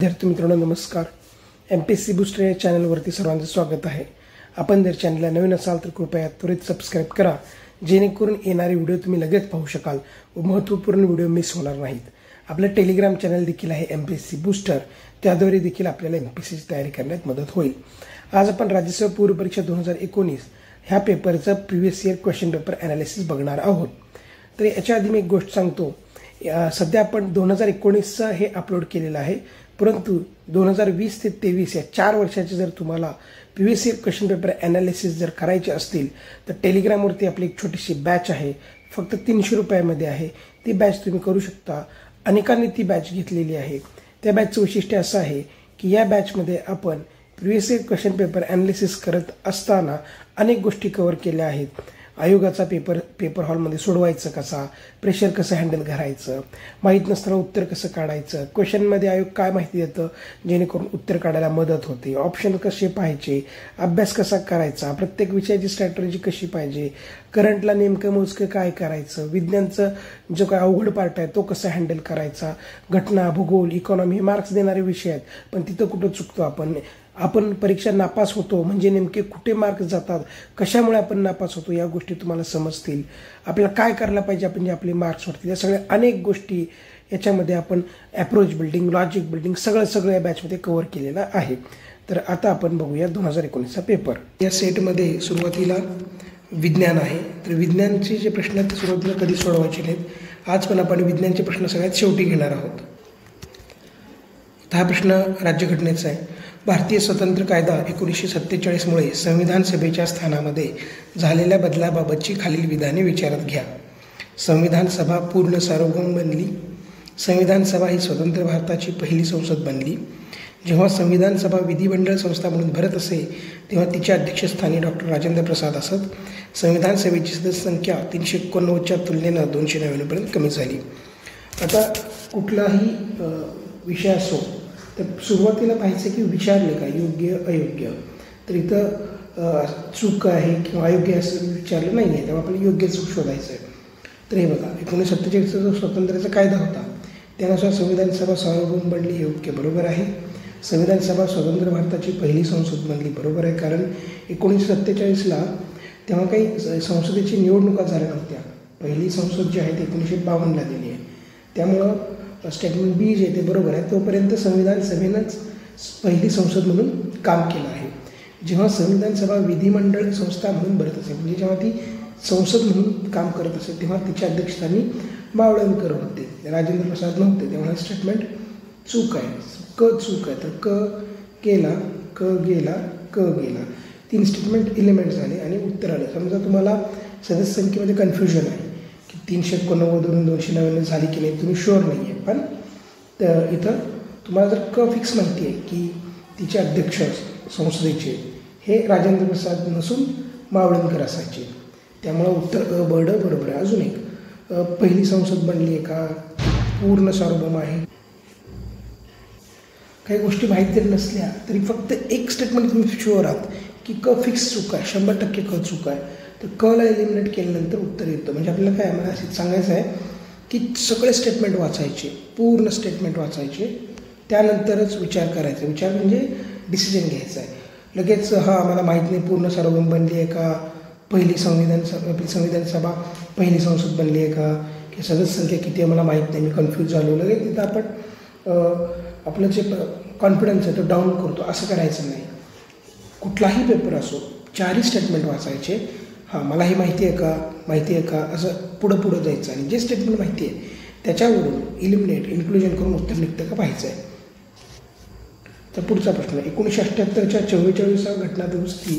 विद्यार्थी मित्रांनो नमस्कार. MPSC बूस्टर या चॅनलवरती सर्वांचं स्वागत आहे. आपण जर चॅनलला नवीन असाल तर कृपया त्वरित सबस्क्राईब करा, जेणेकरून येणारे व्हिडिओ तुम्ही लगेच पाहू शकाल व महत्त्वपूर्ण व्हिडिओ मिस होणार नाहीत. आपलं टेलिग्राम चॅनल देखील आहे MPSC बूस्टर, त्याद्वारे देखील आपल्याला MPSCची तयारी करण्यात मदत होईल. आज आपण राज्यसेवा पूर्व परीक्षा 2019 ह्या पेपरचं previous year question paper analysis बघणार आहोत. तर याच्या आधी मी एक गोष्ट सांगतो. सध्या आपण 2019चं हे अपलोड केलेलं आहे, परंतु 2020 ते 2023 या 4 वर्षाचे जर तुम्हाला previous year question paper analysis जर करायचे असतील तर टेलिग्रामवरती आपली एक छोटीशी बॅच आहे, फक्त 300 रुपयामध्ये आहे. ती बॅच तुम्ही करू शकता. अनेकांनी ती बॅच घेतलेली आहे. त्या बॅचचं वैशिष्ट्य असं आहे की या बॅचमध्ये आपण previous year question paper analysis करत असताना अनेक गोष्टी कव्हर केल्या आहेत. आयोगाचा पेपर हॉलमध्ये सोडवायचं कसा, प्रेशर कसं हँडल करायचं, माहीत नसताना उत्तर कसं काढायचं, क्वेश्चनमध्ये आयोग काय माहिती देतं जेणेकरून उत्तर काढायला मदत होते, ऑप्शन कसे पाहायचे, अभ्यास कसा करायचा, प्रत्येक विषयाची स्ट्रॅटेजी कशी पाहिजे, करंटला नेमकं मोजकं काय करायचं, विज्ञानचं जो काय अवघड पार्ट आहे तो कसा हँडल करायचा, घटना, भूगोल, इकॉनॉमी हे मार्क्स देणारे विषय आहेत, पण तिथं कुठं चुकतो आपण परीक्षा नापास होतो म्हणजे नेमके कुठे मार्क्स जातात, कशामुळे आपण नापास होतो या गोष्टी तुम्हाला समजतील. आपल्याला काय करायला पाहिजे आपण जे आपले मार्क्स वाढतील, या सगळ्या अनेक गोष्टी याच्यामध्ये आपण अप्रोच बिल्डिंग, लॉजिक बिल्डिंग सगळं या बॅचमध्ये कव्हर केलेलं आहे. तर आता आपण बघूया 2019चा पेपर. या सेटमध्ये सुरुवातीला विज्ञान आहे. तर विज्ञानचे जे प्रश्न आहेत ते सुरुवातीला कधी सोडवायचे नाहीत. आज पण आपण विज्ञानचे प्रश्न सगळ्यात शेवटी घेणार आहोत. हा प्रश्न राज्यघटनेचा आहे. भारतीय स्वतंत्र कायदा 1947 मुळे संविधान सभेच्या स्थानामध्ये झालेल्या बदलाबाबतची खालील विधाने विचारात घ्या. संविधान सभा पूर्ण सार्वभौम बनली. संविधान सभा ही स्वतंत्र भारताची पहिली संसद बनली. जेव्हा संविधान सभा विधिमंडळ संस्था म्हणून भरत असे तेव्हा तिच्या अध्यक्षस्थानी डॉक्टर राजेंद्र प्रसाद असत. संविधान सभेची सदस्य संख्या 389च्या तुलनेनं 299पर्यंत कमी झाली. आता कुठलाही विषय असो तर सुरुवातीला पाहायचं की विचारले का योग्य अयोग्य. तर इथं चूक आहे किंवा अयोग्य असं विचारलं नाही आहे, तेव्हा आपण योग्य चूक शोधायचं आहे. तर हे बघा, 1947चा जो स्वातंत्र्याचा कायदा होता त्यानुसार संविधान सभा सार्वभौम बनली, हे योग्य बरोबर आहे. संविधान सभा स्वतंत्र भारताची पहिली संसद बनली, बरोबर आहे. कारण 1947ला तेव्हा काही संसदेची निवडणुका झाल्या नव्हत्या. पहिली संसद जी आहे ती 1952ला दिली आहे. त्यामुळं स्टेटमेंट बी जे ते बरोबर आहे. तोपर्यंत संविधान सभेनंच पहिली संसद म्हणून काम केलं आहे. जेव्हा संविधान सभा विधिमंडळ संस्था म्हणून भरत असे, म्हणजे जेव्हा ती संसद म्हणून काम करत असे तेव्हा तिच्या अध्यक्षस्थानी मावळणकर होते, राजेंद्र प्रसाद नव्हते. तेव्हा स्टेटमेंट चूक आहे. चूक आहे. तर केला, गेला, गेला, 3 स्टेटमेंट एलिमेंट झाले आणि उत्तर आलं. समजा तुम्हाला सदस्य संख्येमध्ये कन्फ्युजन आहे की 389वरून 299 झाली की नाही, तुम्ही शुअर नाही आहे. पण इथं तुम्हाला जर फिक्स माहिती आहे की तिचे अध्यक्ष संसदेचे हे राजेंद्र प्रसाद नसून मावळणकर असायचे, त्यामुळं उत्तर बरोबर आहे. अजून एक, पहिली संसद बनली आहे का, पूर्ण सार्वभौम आहे. काही गोष्टी माहीत जरी नसल्या तरी फक्त एक स्टेटमेंट तुम्ही शुअर आहात की फिक्स चूक आहे, 100% चूक आहे. तर कला एलिमिनेट केल्यानंतर उत्तर येतं. म्हणजे आपल्याला काय मला असं सांगायचं आहे की सगळे स्टेटमेंट वाचायचे, पूर्ण स्टेटमेंट वाचायचे, त्यानंतरच विचार करायचा. विचार म्हणजे डिसिजन घ्यायचा आहे. लगेच आम्हाला माहीत नाही पूर्ण सार्वभौम बनली आहे का, पहिली संविधान सभा पहिली संसद बनली आहे का, की सदस्य संख्या किती आहे मला माहीत नाही, मी कन्फ्यूज झालो, लगेच तिथं आपण आपलं जे कॉन्फिडन्स आहे तो डाऊन करतो. असं करायचं नाही. कुठलाही पेपर असो 4ही स्टेटमेंट वाचायचे. मला हे माहिती आहे का असं पुढं जायचं आणि जे स्टेटमेंट माहिती आहे त्याच्यावरून इलिमिनेट इन्क्लुजन करून उत्तर निघतं का पाहायचं आहे. तर पुढचा प्रश्न, 1978च्या 44व्या घटना दुरुस्ती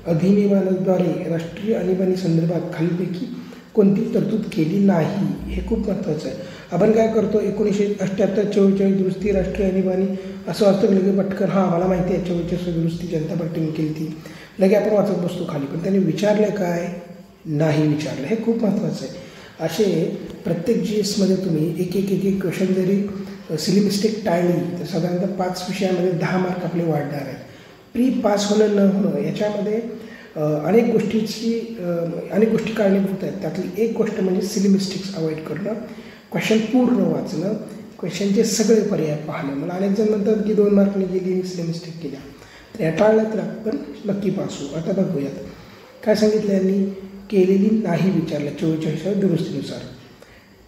अधिनियमाद्वारे राष्ट्रीय आणीबाणी संदर्भात खालीलपैकी कोणती तरतूद केली नाही. हे खूप महत्त्वाचं आहे. आपण काय करतो, 1978-44 दुरुस्ती राष्ट्रीय आणीबाणी असं वाचतं की लगे पटकन मला माहिती आहे 44 दुरुस्ती जनता पार्टीने केली ती, लगे आपण वाचत बसतो खाली. पण त्यांनी विचारलं काय, नाही विचारलं. हे खूप महत्त्वाचं आहे. असे प्रत्येक GSमध्ये तुम्ही एक क्वेश्चन जरी सिली मिस्टेक टाळली तर साधारणतः 5 विषयामध्ये 10 मार्क आपले वाढणार आहेत. प्री पास होणं न होणं याच्यामध्ये अनेक गोष्टी कारणीभूत आहेत. त्यातली एक गोष्ट म्हणजे सिली मिस्टेक्स अवॉइड करणं, क्वेश्चन पूर्ण वाचणं, क्वेश्चनचे सगळे पर्याय पाहणं. मला अनेक जण म्हणतात की 2 मार्कने गेली, मिस्टेक केल्या, तर या टाळल्या तर आपण नक्की पास होऊ. आता बघूयात काय सांगितलं यांनी. केलेली नाही विचारलं 44व्या दुरुस्तीनुसार.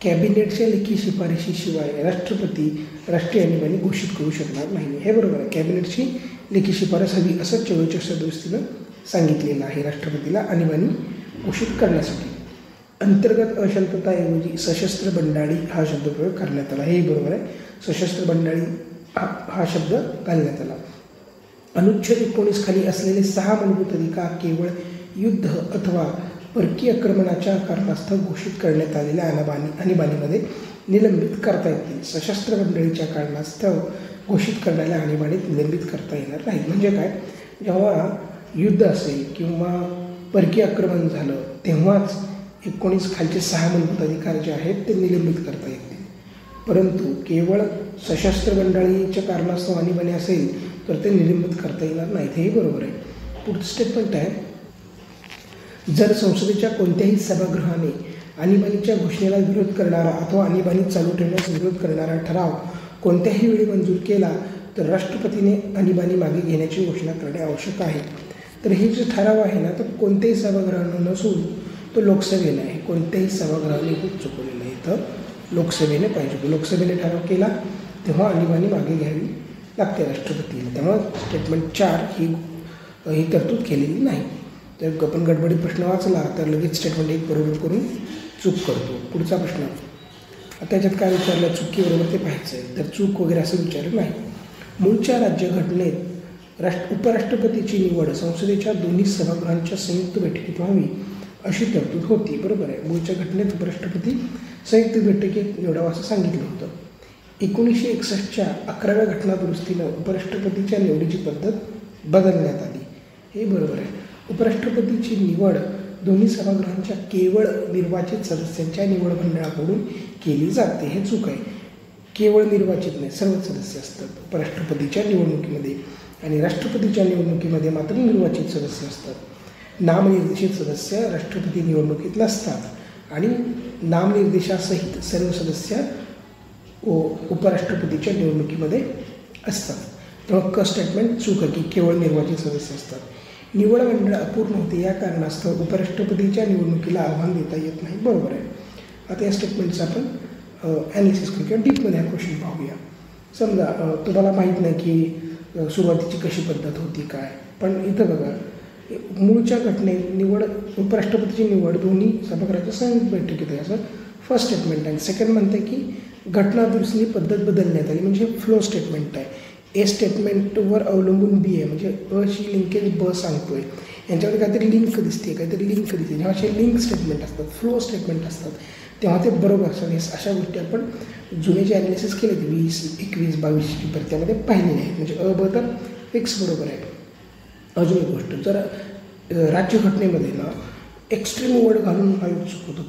कॅबिनेटच्या लेखी शिफारशीशिवाय राष्ट्रपती राष्ट्रीय आणीबाणी घोषित करू शकणार नाही. हे बरोबर आहे. कॅबिनेटची लेखी शिफारस हवी असं 44व्या दुरुस्तीनं सांगितलेलं आहे राष्ट्रपतीला आणीबाणी घोषित करण्यासाठी. अंतर्गत अशांतताऐवजी सशस्त्र बंडाळी हा शब्दप्रयोग करण्यात आला. हेही बरोबर आहे. सशस्त्र बंडाळी हा शब्द घालण्यात आला. अनुच्छेद 19 खाली असलेले 6 मूलभूत अधिकार केवळ युद्ध अथवा परकीय आक्रमणाच्या कारणास्तव घोषित करण्यात आलेल्या आणीबाणीमध्ये निलंबित करता येतील. सशस्त्र मंडळीच्या कारणास्तव घोषित करणाऱ्या आणीबाणीत निलंबित करता येणार नाही. म्हणजे काय, जेव्हा युद्ध असेल किंवा परकीय आक्रमण झालं तेव्हाच 19 खालचे 6 मूलभूत अधिकार जे आहेत ते निलंबित करता येतील. परंतु केवळ सशस्त्र मंडळीच्या कारणास्तव आणीबाणी असेल तर ते निलंबित करता येणार नाहीत. हेही बरोबर आहे. पुढचं स्टेटमेंट आहे, जर संसदेच्या कोणत्याही सभागृहाने आणीबाणीच्या घोषणेला विरोध करणारा अथवा आणीबाणी चालू ठेवण्यास विरोध करणारा ठराव कोणत्याही वेळी मंजूर केला तर राष्ट्रपतीने आणीबाणी मागे घेण्याची घोषणा करणे आवश्यक आहे. तर हे जे ठराव आहे ना, तर कोणत्याही सभागृहानं नसून तो लोकसभेला आहे. कोणत्याही सभागृहाने खूप चुकवलेलं आहे, तर लोकसभेने पाहिजे. लोकसभेने ठराव केला तेव्हा आणीबाणी मागे घ्यावी लागते राष्ट्रपतीला. त्यामुळं स्टेटमेंट 4 ही तरतूद केलेली नाही. तर आपण गडबडीत प्रश्न वाचला तर लगेच स्टेटमेंट 1 बरोबर करून चूक करतो. पुढचा प्रश्न, त्याच्यात काय विचारलं, चुकीबरोबर ते पाहायचं आहे. तर चूक वगैरे असं विचारलं नाही. मूळच्या राज्यघटनेत उपराष्ट्रपतीची निवड संसदेच्या दोन्ही सभागृहांच्या संयुक्त बैठकीत व्हावी अशी तरतूद होती. बरोबर आहे. मूळच्या घटनेत उपराष्ट्रपती संयुक्त बैठकीत निवडावं असं सांगितलं होतं. 1961च्या 11व्या घटना दुरुस्तीनं उपराष्ट्रपतीच्या निवडीची पद्धत बदलण्यात आली. हे बरोबर आहे. उपराष्ट्रपतीची निवड दोन्ही सभागृहांच्या केवळ निर्वाचित सदस्यांच्या निवड मंडळाकडून केली जाते. हे चूक आहे. केवळ निर्वाचित नाही, सर्व सदस्य असतात उपराष्ट्रपतीच्या निवडणुकीमध्ये, आणि राष्ट्रपतीच्या निवडणुकीमध्ये मात्र निर्वाचित सदस्य असतात. नामनिर्देशित सदस्य राष्ट्रपती निवडणुकीत नसतात आणि नामनिर्देशासहित सर्व सदस्य उपराष्ट्रपतीच्या निवडणुकीमध्ये असतात. तेव्हा क स्टेटमेंट चूक आहे की केवळ निर्वाचित सदस्य असतात. निवड मंडळ अपूर्ण होते या कारणास्तव उपराष्ट्रपतीच्या निवडणुकीला आव्हान देता येत नाही. बरोबर आहे. आता या स्टेटमेंटचं आपण ॲनालिसिस करू किंवा डीपमध्ये हा क्वेश्चन पाहूया. समजा तुम्हाला माहीत नाही की सुरुवातीची कशी पद्धत होती काय, पण इथं बघा, मूळच्या घटनेत निवड उपराष्ट्रपतीची निवड दोन्ही सभागृहाच्या संयुक्त बैठकीत आहे असं फर्स्ट स्टेटमेंट आहे. सेकंड म्हणते की घटना दुरुस्तीची पद्धत बदलण्यात आली, म्हणजे फ्लो स्टेटमेंट आहे. ए स्टेटमेंटवर अवलंबून बी आहे, म्हणजे अशी लिंकेज ब सांगतोय. यांच्यामध्ये काहीतरी लिंक दिसते, काहीतरी लिंक दिसते. जेव्हा असे लिंक स्टेटमेंट असतात, फ्लो स्टेटमेंट असतात, तेव्हा ते बरोबर असतात. अशा गोष्टी आपण जुने जे ॲनालिसिस केले 20, 21, 22 पेपर त्यामध्ये पाहिलेले आहेत. म्हणजे अ ब तर फिक्स बरोबर आहे. अजून एक गोष्ट, जर राज्यघटनेमध्ये ना एक्स्ट्रीम वर्ड घालून हा चूक होतो.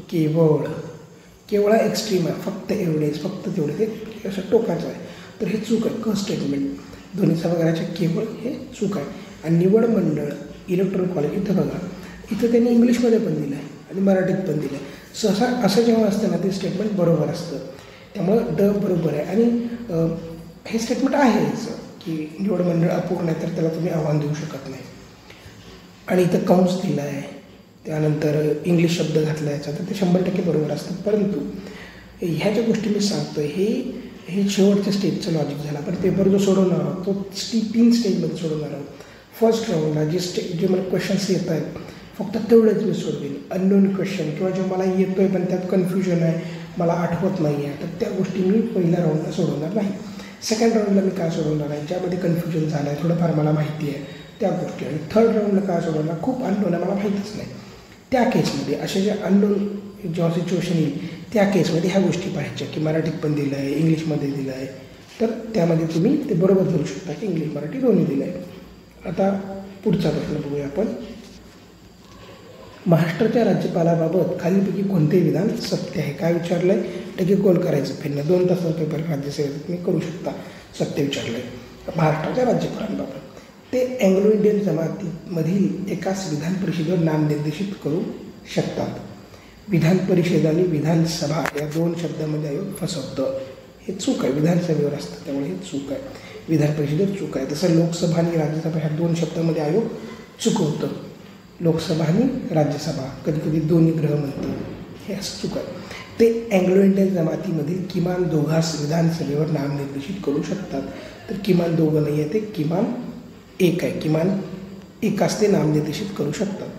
केवळ एक्स्ट्रीम आहे, फक्त एवढेच, फक्त तेवढे, ते असं टोकाचं आहे. तर हे चूक आहे. क स्टेटमेंट दोन्ही सभागृहाच्या केवळ हे चूक आहे. आणि निवड मंडळ इलेक्ट्रॉल कॉलेज इथं बघा, इथं त्यांनी इंग्लिशमध्ये पण दिलं आहे आणि मराठीत पण दिलं आहे. सहसा असं जेव्हा असतं ना ते स्टेटमेंट बरोबर असतं. त्यामुळं ड बरोबर आहे. आणि हे स्टेटमेंट आहे याचं की निवड मंडळ अपूर्ण आहे तर त्याला तुम्ही आव्हान देऊ शकत नाही. आणि इथं कंस दिला आहे, त्यानंतर इंग्लिश शब्द घातला याचा, तर ते 100% बरोबर असतं. परंतु ह्या ज्या गोष्टी मी सांगतो हे शेवटच्या स्टेजचं लॉजिक झाला. पण पेपर जो सोडवणार आहोत तो 3 स्टेजमध्ये सोडवणार आहोत. फर्स्ट राऊंडला जे मला क्वेश्चन्स येत आहेत फक्त तेवढंच मी सोडवेन. अननोन क्वेश्चन किंवा जो मला येतो आहे पण त्यात कन्फ्युजन आहे, मला आठवत नाही आहे, तर त्या गोष्टी मी पहिल्या राऊंडला सोडवणार नाही. सेकंड राऊंडला मी काय सोडवणार आहे, ज्यामध्ये कन्फ्युजन झालं आहे, थोडंफार मला माहिती आहे त्या गोष्टी. आणि थर्ड राऊंडला काय सोडवणार, खूप अननोन आहे, मला माहीतच नाही, त्या केसमध्ये असे जे अननोन जेव्हा सिच्युएशन येईल त्या केसमध्ये ह्या गोष्टी पाहायच्या की मराठीत पण दिलं आहे, इंग्लिशमध्ये दिलं आहे, तर त्यामध्ये तुम्ही ते बरोबर करू शकता की इंग्लिश मराठी दोन्ही दिलं आहे. आता पुढचा प्रश्न बघूया आपण. महाराष्ट्राच्या राज्यपालाबाबत खालीलपैकी कोणते विधान सत्य आहे? काय विचारलं आहे, टक्के गोल करायचं फिरणं 2 तासाचा पेपर राज्यसेवेत तुम्ही करू शकता. सत्य विचारलं आहे महाराष्ट्राच्या राज्यपालांबाबत. ते अँग्लो इंडियन जमातीमधील एकाच विधान परिषदेवर नामनिर्देशित करू शकतात. विधान परिषद आणि विधानसभा या 2 शब्दामध्ये आयोग फसवतं. हे चूक आहे. विधानसभेवर असतं त्यामुळे हे चूक आहे. विधान परिषदेत चूक आहे. तसं लोकसभा आणि राज्यसभा ह्या 2 शब्दामध्ये आयोग चुकवतं. लोकसभा आणि राज्यसभा कधी कधी दोन्ही ग्रह म्हणतं, हे असं चूक आहे. ते अँग्लो इंडियन जमातीमधील किमान 2 विधानसभेवर नामनिर्देशित करू शकतात. तर किमान 2 नाही आहे, ते किमान 1 आहे. किमान 1 ते नामनिर्देशित करू शकतात,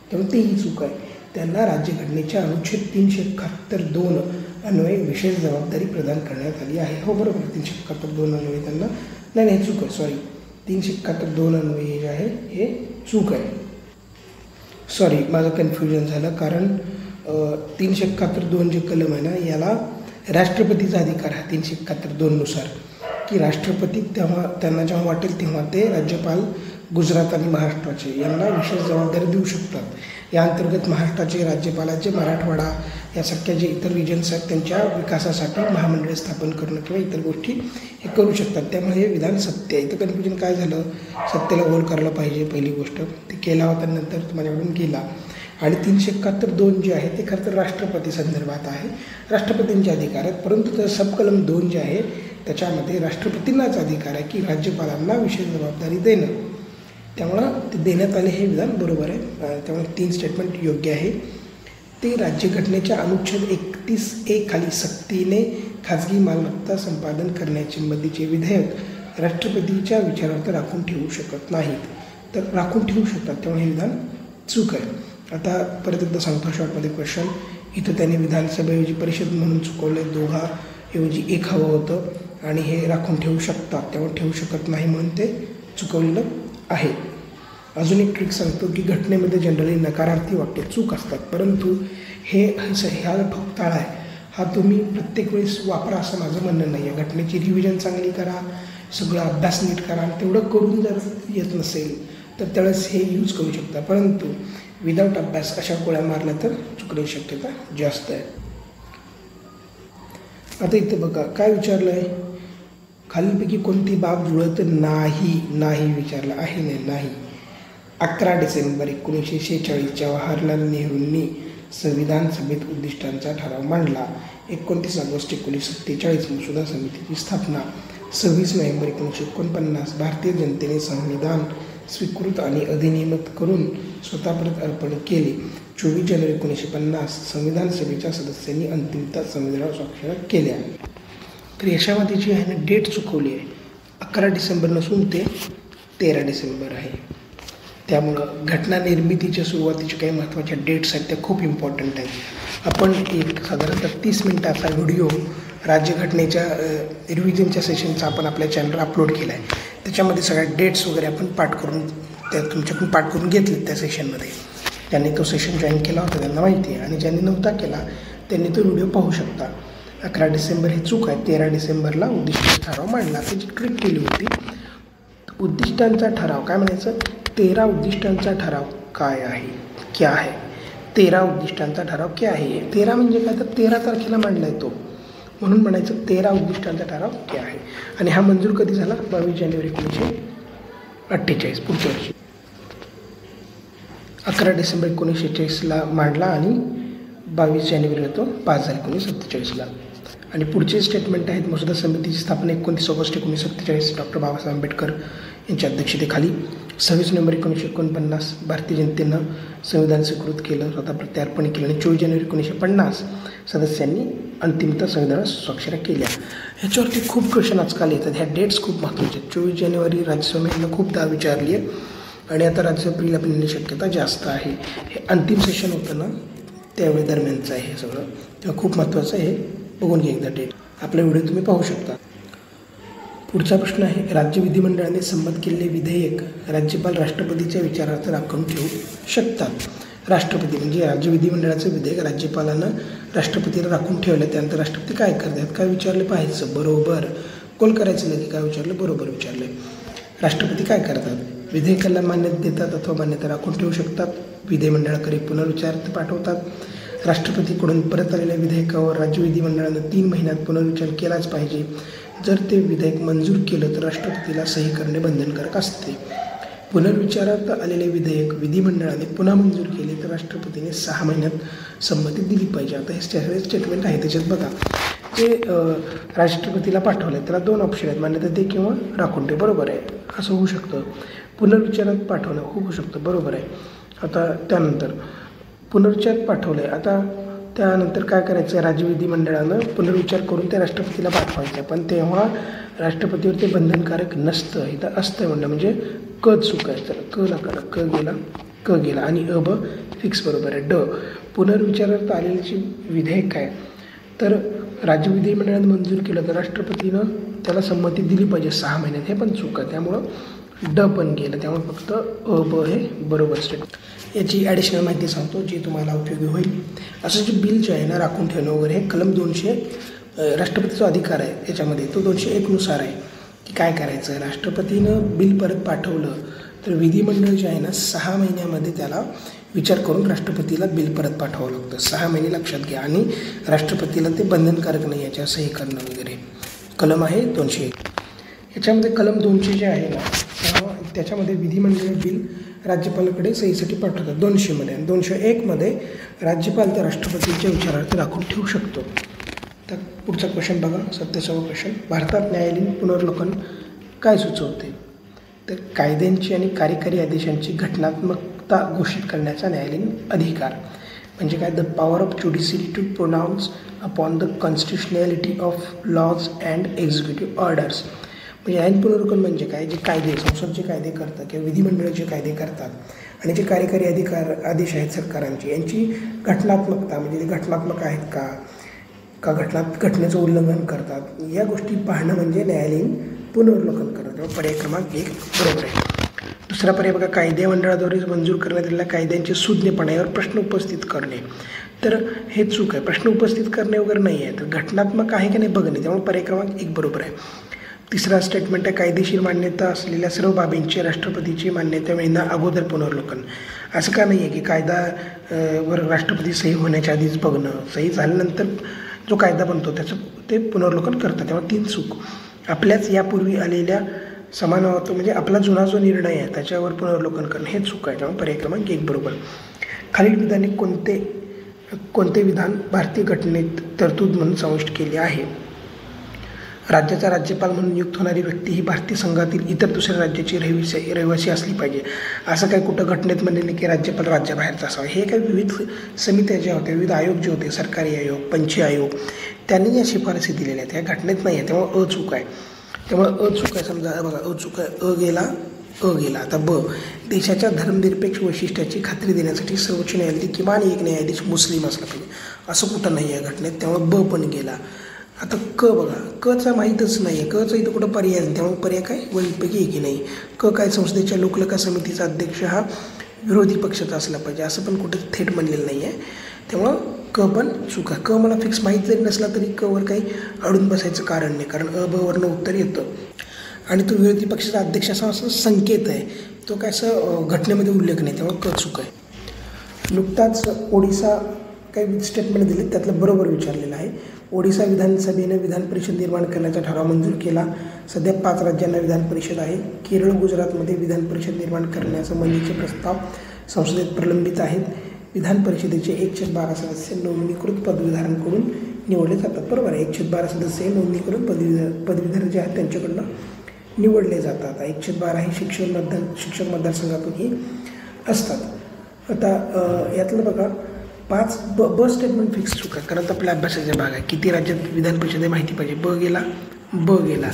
त्यामुळे तेही चूक आहे. त्यांना राज्यघटनेच्या अनुच्छेद 371(2) अन्वये विशेष जबाबदारी प्रदान करण्यात आली आहे. हो बरोबर, 371(2) अन्वये त्यांना, नाही हे चूक आहे, सॉरी, 371(2) अन्वये जे आहे हे चूक आहे. सॉरी, माझं कन्फ्युजन झालं, कारण 371(2) जे कलम आहे ना, याला राष्ट्रपतीचा अधिकार आहे 371(2) नुसार, की राष्ट्रपती त्यांना जेव्हा वाटेल तेव्हा ते राज्यपाल गुजरात आणि महाराष्ट्राचे यांना विशेष जबाबदारी देऊ शकतात. या अंतर्गत महाराष्ट्राचे राज्यपालाचे मराठवाडा यासारख्या जे इतर रिजन्स आहेत त्यांच्या विकासासाठी महामंडळे स्थापन करणं किंवा इतर गोष्टी हे करू शकतात. त्यामुळे हे विधान सत्य आहे. इथं कन्फ्युजन काय झालं, सत्तेला गोल करायला पाहिजे पहिली गोष्ट, ते केला होता, नंतर माझ्याकडून गेला. आणि 371(2) जे आहे ते खरं तर राष्ट्रपती संदर्भात आहे, राष्ट्रपतींचे अधिकार आहेत. परंतु तर सबकलम 2 जे आहे त्याच्यामध्ये राष्ट्रपतींनाच अधिकार आहे की राज्यपालांना विशेष जबाबदारी देणं. त्यामुळं ते देण्यात आले, हे विधान बरोबर आहे. त्यामुळे 3 स्टेटमेंट योग्य आहे. ते राज्यघटनेच्या अनुच्छेद 31(a) खाली सक्तीने खाजगी मालमत्ता संपादन करण्याचे संबंधीचे विधेयक राष्ट्रपतीच्या विचारार्थ राखून ठेवू शकत नाहीत, तर राखून ठेवू शकतात. त्यामुळे हे विधान चूक आहे. आता परत एकदा सांगतो शॉर्टमध्ये क्वेश्चन. इथं त्यांनी विधानसभेऐवजी परिषद म्हणून चुकवले, 2ऐवजी 1 हवं होतं आणि हे राखून ठेवू शकतात, त्यामुळे ठेवू शकत नाही म्हणून ते चुकवलेलं आहे. अजून एक ट्रिक सांगतो की घटनेमध्ये जनरली नकारार्थी वाक्य चूक असतात, परंतु हा ठोकताळा आहे हा तुम्ही प्रत्येक वेळेस वापरा असं माझं म्हणणं नाही आहे. घटनेची रिव्हिजन चांगली करा, सगळं अभ्यास नीट करा, आणि तेवढं करून जर येत नसेल तर त्यावेळेस हे यूज करू शकता. परंतु विदाऊट अभ्यास अशा गोळ्या मारल्या तर चुकण्याची शक्यता जास्त आहे. आता इथं बघा काय विचारलं आहे, खालीलपैकी कोणती बाब जुळत नाही विचारलं आहे, नाही. 11 डिसेंबर 1946 जवाहरलाल नेहरूंनी संविधान सभेत उद्दिष्टांचा ठराव मांडला. 29 ऑगस्ट 1947 मसुदा समितीची स्थापना. 26 नोव्हेंबर 1949 भारतीय जनतेने संविधान स्वीकृत आणि अधिनियमित करून स्वतः परत अर्पण केले. 24 जानेवारी 1950 संविधान सभेच्या सदस्यांनी अंतिमतः संविधानावर स्वाक्षऱ्या केल्या. तर याच्यामध्ये जी आहे ना डेट चुकवली आहे, 11 डिसेंबर नसून ते 13 डिसेंबर आहे. त्यामुळं घटना निर्मितीच्या सुरुवातीच्या काही महत्त्वाच्या डेट्स आहेत त्या खूप इम्पॉर्टंट आहेत. आपण एक साधारणतः 30 मिनिटाचा व्हिडिओ राज्यघटनेच्या रिव्हिजनच्या सेशनचा आपण आपल्या चॅनलवर अपलोड केला आहे. त्याच्यामध्ये सगळ्या डेट्स वगैरे आपण पाठ करून तुमच्याकडून पाठ करून घेतले त्या सेशनमध्ये. ज्यांनी तो सेशन जॉईन केला होता त्यांना माहिती आहे, आणि ज्यांनी नव्हता केला त्यांनी तो व्हिडिओ पाहू शकता. 11 डिसेंबर ही चूक आहे. 13 डिसेंबरला उद्दिष्टांचा ठराव मांडला. त्याची ट्रिक केली होती. उद्दिष्टांचा ठराव काय म्हणायचं, 13 उद्दिष्टांचा ठराव काय आहे, क्या आहे. 13 उद्दिष्टांचा ठराव क्या आहे. 13 म्हणजे काय तर 13 तारखेला मांडला आहे तो, म्हणून म्हणायचं 13 उद्दिष्टांचा ठराव क्या आहे. आणि हा मंजूर कधी झाला, 22 जानेवारी 1948 पुढच्या वर्षी. 11 डिसेंबर 1946ला मांडला आणि 22 जानेवारीला तो पास झाला 1947ला. आणि पुढचे स्टेटमेंट आहेत. मसुदा समितीची स्थापना 29 ऑगस्ट 1947 डॉक्टर बाबासाहेब आंबेडकर यांच्या अध्यक्षतेखाली. 26 नोव्हेंबर 1949 भारतीय जनतेनं संविधान स्वीकृत केलं, स्वतः प्रत्यार्पण केलं. आणि 24 जानेवारी 1950 सदस्यांनी अंतिमतः संविधानात स्वाक्षऱ्या केल्या. ह्याच्यावरती खूप क्वेश्चन आजकाल येतात. ह्या डेट्स खूप महत्त्वाच्या आहेत. 24 जानेवारी राज्यसभेनं खूपदा विचारली आहे आणि आता राज्यसभेला पण येण्याची शक्यता जास्त आहे. हे अंतिम सेशन होतं ना त्यावेळी दरम्यानचं आहे हे सगळं, तेव्हा खूप महत्त्वाचं आहे. हे बघून घ्या एकदा डेट. आपला व्हिडिओ तुम्ही पाहू शकता. पुढचा प्रश्न आहे, राज्य विधिमंडळाने संमत केलेले विधेयक राज्यपाल राष्ट्रपतीच्या विचारार्थ राखून ठेवू शकतात. राष्ट्रपती म्हणजे राज्य विधिमंडळाचं विधेयक राज्यपालानं राष्ट्रपतीला राखून ठेवलं, त्यानंतर राष्ट्रपती काय करतात, काय विचारले पाहायचं. बरोबर, कोण करायचं नाही, काय विचारलं, बरोबर विचारलं. राष्ट्रपती काय करतात, विधेयकाला मान्यता देतात अथवा मान्यता राखून ठेवू शकतात. विधिमंडळाकडे पुनर्विचारार्थ पाठवतात. राष्ट्रपतीकडून परत आलेल्या विधेयकावर राज्य विधिमंडळानं 3 महिन्यात पुनर्विचार केलाच पाहिजे. जर ते विधेयक मंजूर केलं तर राष्ट्रपतीला सही करणे बंधनकारक असते. पुनर्विचारार्थ आलेले विधेयक विधिमंडळाने पुन्हा मंजूर केले तर राष्ट्रपतीने 6 महिन्यात संमती दिली पाहिजे. आता हे स्टेटमेंट आहे त्याच्यात बघा, ते राष्ट्रपतीला पाठवलं त्याला 2 ऑप्शन आहेत, मान्यता दे किंवा राखून ठेव, बरोबर आहे, असं होऊ शकतं. पुनर्विचारात पाठवणं होऊ शकतं, बरोबर आहे. आता त्यानंतर पुनर्विचारात पाठवलं आहे, आता त्यानंतर काय करायचं, राज्य विधिमंडळानं पुनर्विचार करून ते राष्ट्रपतीला पाठवायचं आहे. पण तेव्हा राष्ट्रपतीवर ते बंधनकारक नसतं, इथं असतं म्हणलं म्हणजे क चुकायचं, क नका, क गेला आणि ब फिक्स बरोबर आहे. पुनर्विचारात आलेली जी विधेयक काय, तर राज्य विधिमंडळानं मंजूर केलं तर राष्ट्रपतीनं त्याला संमती दिली पाहिजे 6 महिन्यात, हे पण चूक आहे, त्यामुळं पण गेलं, त्यामुळे फक्त ब हे बरोबर स्टेट. याची ॲडिशनल माहिती सांगतो जी तुम्हाला उपयोगी होईल. असं जे बिल जे आहे ना राखून ठेवणं वगैरे, हे कलम 200 राष्ट्रपतीचा अधिकार आहे याच्यामध्ये, तो 201 नुसार आहे की काय करायचं. राष्ट्रपतीनं बिल परत पाठवलं तर विधिमंडळ जे आहे ना 6 महिन्यामध्ये त्याला विचार करून राष्ट्रपतीला बिल परत पाठवावं लागतं. 6 महिने लक्षात घ्या, आणि राष्ट्रपतीला ते बंधनकारक नाही याच्या सही करणं वगैरे. कलम आहे 201. याच्यामध्ये कलम 200 जे आहे ना त्याच्यामध्ये विधिमंडळ बिल राज्यपालाकडे सहीसाठी पाठवतात 200मध्ये, आणि 201मध्ये राज्यपाल त्या राष्ट्रपतीच्या विचारार्थ राखून ठेवू शकतो. तर पुढचा क्वेश्चन बघा, 27वा क्वेश्चन. भारतात न्यायालयीन पुनर्लोकन काय सुचवते, तर कायद्यांची आणि कार्यकारी आदेशांची घटनात्मकता घोषित करण्याचा न्यायालयीन अधिकार म्हणजे काय, the power of judiciary to pronounce upon the constitutionality of laws and executive orders. म्हणजे न्यायालयीन पुनर्लोकन म्हणजे काय, जे कायदे संसद जे कायदे करतात किंवा विधिमंडळ जे कायदे करतात आणि जे कार्यकारी आदेश आहेत सरकारांचे, यांची घटनात्मकता म्हणजे ते घटनात्मक आहेत का घटनेचं उल्लंघन करतात, या गोष्टी पाहणं म्हणजे न्यायालयीन पुनर्लोकन करणं. तेव्हा पर्याय क्रमांक 1 बरोबर आहे. दुसरा पर्याय बघा, कायदेमंडळाद्वारे मंजूर करण्यात आलेल्या कायद्यांचे सुज्ञपणावर प्रश्न उपस्थित करणे. तर हे चूक आहे, प्रश्न उपस्थित करणे वगैरे नाही आहे, तर घटनात्मक आहे की नाही बघणे, त्यामुळे पर्याय क्रमांक 1 बरोबर आहे. तिसरा स्टेटमेंट आहे, कायदेशीर मान्यता असलेल्या सर्व बाबींची राष्ट्रपतीची मान्यता मिळणं अगोदर पुनर्लोकन. असं का नाही आहे की कायदा वर राष्ट्रपती सही होण्याच्या आधीच बघणं, सही झाल्यानंतर जो कायदा बनतो त्याचं ते पुनर्लोकन करतात, तेव्हा 3 चूक. आपल्याच यापूर्वी आलेल्या समानत्व म्हणजे आपला जुना जो निर्णय आहे त्याच्यावर पुनर्लोकन करणं हे चूक आहे, त्यामुळे पर्याय क्रमांक 1 बरोबर. खालील विधाने कोणते विधान भारतीय घटनेत तरतूद म्हणून समाविष्ट केले आहे. राज्याचा राज्यपाल म्हणून नियुक्त होणारी व्यक्ती ही भारतीय संघातील इतर दुसऱ्या राज्याची रहिवासी असली पाहिजे. असं काही कुठं घटनेत म्हणलेलं की राज्यपाल राज्याबाहेरचा असावा. हे काही विविध समित्या ज्या होत्या, विविध आयोग जे होते, सरकारी आयोग, पंची आयोग, त्यांनी या शिफारसी दिलेल्या आहेत, ह्या घटनेत नाही आहे, त्यामुळे अचूक आहे. त्यामुळे अचूक आहे, समजा बघा अचूक आहे, अ गेला. आता ब, देशाच्या धर्मनिरपेक्ष वैशिष्ट्याची खात्री देण्यासाठी सर्वोच्च न्यायालयातील किमान एक न्यायाधीश मुस्लिम असला पाहिजे, असं कुठं नाही आहे घटनेत, त्यामुळे ब पण गेला. आता क बघा, कचा माहीतच नाही आहे, कचा इथं कुठं पर्याय नाही, त्यामुळे पर्याय काय वैपैकी आहे की नाही. काय संसदेच्या लोकलेखा समितीचा अध्यक्ष हा विरोधी पक्षाचा असला पाहिजे, असं पण कुठं थेट म्हणलेलं नाही आहे, त्यामुळं क पण चुका. क मला फिक्स माहीत जरी नसला तरी कवर काही अडून बसायचं कारण नाही, कारण अ ब वरनं उत्तर येतं, आणि तो विरोधी पक्षाचा अध्यक्ष असा असं संकेत आहे, तो काय असं घटनेमध्ये उल्लेख नाही, त्यामुळे क चूक आहे. नुकताच ओडिसा काही स्टेटमेंट दिले त्यातलं बरोबर विचारलेलं आहे. ओडिसा विधानसभेने विधान परिषद निर्माण करण्याचा ठराव मंजूर केला. सध्या 5 राज्यांना विधान परिषद आहे. केरळ, गुजरातमध्ये विधान परिषद निर्माण करण्यासंबंधीचे प्रस्ताव संसदेत प्रलंबित आहेत. विधान परिषदेचे 1/12 सदस्य नोंदणीकृत पदवीधरांकडून निवडले जातात. बरोबर आहे, 1/12 सदस्य नोंदणीकृत पदवीधर जे आहेत त्यांच्याकडनं निवडले जातात. 1/12 हे शिक्षक मतदारसंघातूनही असतात. आता यातलं बघा 5 ब स्टेटमेंट फिक्स चूक आहे, कारण आपल्या अभ्यासाचा भाग आहे. किती राज्यात विधान परिषद माहिती पाहिजे, ब गेला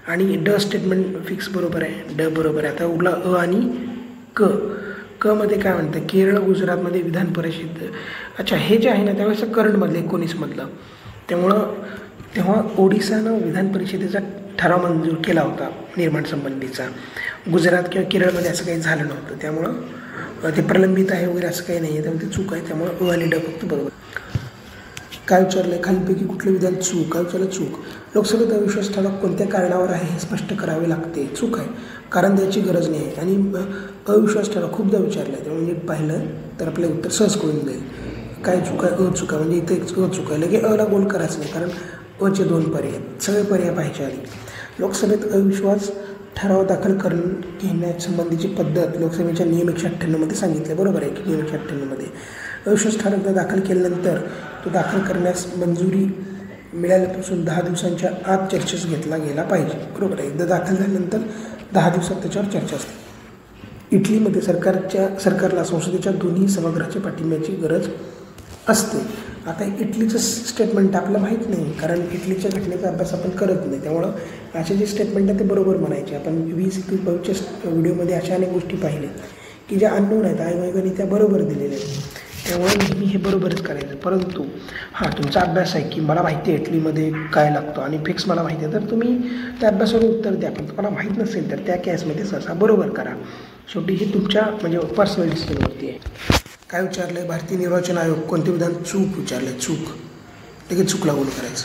आणि ड स्टेटमेंट फिक्स बरोबर आहे, ड बरोबर आहे. आता उरला अ आणि क मध्ये काय म्हणतं, केरळ, गुजरातमध्ये विधान परिषद. अच्छा, हे जे आहे ना त्यावेळेस करंटमधलं 19मधलं, तेव्हा ओडिसानं विधान परिषदेचा ठराव मंजूर केला होता निर्माण संबंधीचा. गुजरात किंवा केरळमध्ये असं काही झालं नव्हतं, त्यामुळं ते प्रलंबित आहे वगैरे असं काही नाही आहे, त्यामुळे ते चूक आहे, त्यामुळे अ आणि ड फक्त बरोबर. काय विचारलं आहे, खालीलपैकी कुठलं विधान चूक, काय विचारलं चूक. लोकसभेत अविश्वास ठराव कोणत्या कारणावर आहे हे स्पष्ट करावे लागते, चूक आहे, कारण द्यायची गरज नाही आहे. आणि अविश्वास ठराव खूपदा विचारला आहे, त्यामुळे नीट पाहिलं तर आपलं उत्तर सहज कळून जाईल. काय चूक आहे, अ चूक आहे, म्हणजे इथे अ चूक आहे, लगे अला गोल करायचं नाही, कारण अचे 2 पर्याय, सगळे पर्याय पाहिजे आधी. लोकसभेत अविश्वास ठराव दाखल घेण्यासंबंधीची पद्धत लोकसभेच्या नियम 198मध्ये सांगितले. बरोबर आहे की नियम 198मध्ये अविश्वास ठराव दाखल केल्यानंतर तो दाखल करण्यास मंजुरी मिळाल्यापासून 10 दिवसांच्या आत चर्चेस घेतला गेला पाहिजे. बरोबर आहे. एकदा दाखल झाल्यानंतर 10 दिवसात त्याच्यावर चर्चा असते. इटलीमध्ये सरकारला संसदेच्या दोन्ही सभागृहाच्या पाठिंब्याची गरज असते. आता इटलीचं स्टेटमेंट आपल्याला माहीत नाही, कारण इटलीच्या घटनेचा अभ्यास आपण करत नाही. त्यामुळं असे जे स्टेटमेंट आहे ते बरोबर म्हणायचे. आपण 20-21 व्हिडिओमध्ये अशा अनेक गोष्टी पाहिल्या की ज्या अननोन आहेत, आयोगाने त्या बरोबर दिलेल्या आहेत. त्यामुळे नेहमी हे बरोबरच करायचं. परंतु तुमचा अभ्यास आहे की मला माहिती आहे इटलीमध्ये काय लागतं आणि फिक्स मला माहिती आहे, तर तुम्ही त्या अभ्यासावर उत्तर द्या. पण तुम्हाला माहीत नसेल तर त्या केसमध्ये सहसा बरोबर करा. शेवटी हे तुमच्या म्हणजे पर्सनल डिसिजनवरती आहे. काय विचारलं आहे? भारतीय निर्वाचन आयोग कोणते विधान चूक विचारलं आहे. चूक लगेच चूक लागू करायचं.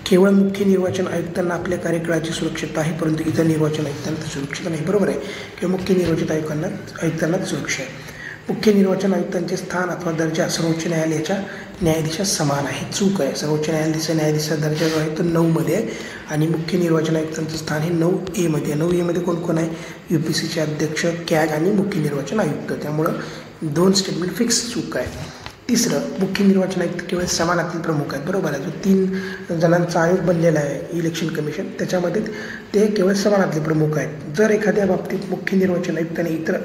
केवळ मुख्य निर्वाचन आयुक्तांना आपल्या कार्यकाळाची सुरक्षितता आहे, परंतु इतर निर्वाचन आयुक्तांना सुरक्षित नाही. बरोबर आहे. किंवा मुख्य निर्वाचित आयुक्तांना सुरक्षा आहे. मुख्य निर्वाचन आयुक्तांचे स्थान अथवा दर्जा सर्वोच्च न्यायालयाच्या न्यायाधीशात समान आहे. चूक आहे. सर्वोच्च न्यायाधीशाचा दर्जा जो आहे तो 9मध्ये आहे आणि मुख्य निर्वाचन आयुक्तांचं स्थान हे 9A मध्ये आहे. 9A मध्ये कोण आहे? UPSCचे अध्यक्ष, कॅग आणि मुख्य निर्वाचन आयुक्त. त्यामुळं 2 स्टेटमेंट फिक्स चूक आहे. तिसरं, मुख्य निर्वाचन आयुक्त केवळ समानातील प्रमुख आहेत. बरोबर आहे. जो 3 जणांचा आयोग बनलेला आहे इलेक्शन कमिशन, त्याच्यामध्ये ते केवळ समानातले प्रमुख आहेत. जर एखाद्या बाबतीत मुख्य निर्वाचन आयुक्त आणि इतर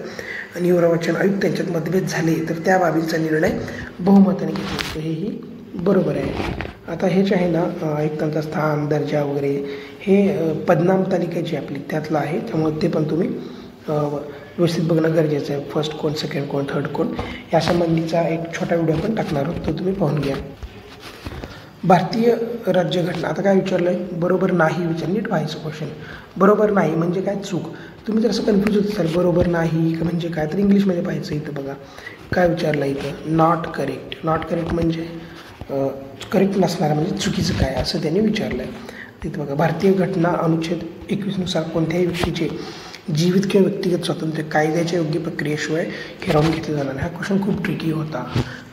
निर्वाचन आयुक्त यांच्यात मतभेद झाले तर त्या बाबींचा निर्णय बहुमताने घेतला जातो. हेही बरोबर आहे. आता हेच आहे ना आयुक्तांचा स्थान, दर्जा वगैरे हे पदनाम तालिकेची आपली त्यातलं आहे. त्यामुळे ते पण तुम्ही व्यवस्थित बघणं गरजेचं आहे. फर्स्ट कोण, सेकंड कोण, थर्ड कोण यासंबंधीचा एक छोटा व्हिडिओ आपण टाकणार आहोत, तो तुम्ही पाहून घ्या. भारतीय राज्यघटना आता काय विचारलं आहे? बरोबर नाही विचार. नीट व्हायचं क्वेश्चन. बरोबर नाही म्हणजे काय? चूक. तुम्ही जर असं कन्फ्यूज होत असाल बरोबर नाही म्हणजे काय, तर इंग्लिशमध्ये पाहायचं. इथं बघा काय विचारलं इथं. Not correct. नॉट करेक्ट म्हणजे करेक्ट नसणारं म्हणजे चुकीचं काय असं त्यांनी विचारलं आहे. तिथं बघा भारतीय घटना अनुच्छेद 21नुसार कोणत्याही व्यक्तीचे जीवित किंवा व्यक्तिगत स्वातंत्र्य कायद्याच्या योग्य प्रक्रियेशिवाय हिरावून घेतलं जाणार नाही. हा क्वेश्चन खूप ट्रिकी होता.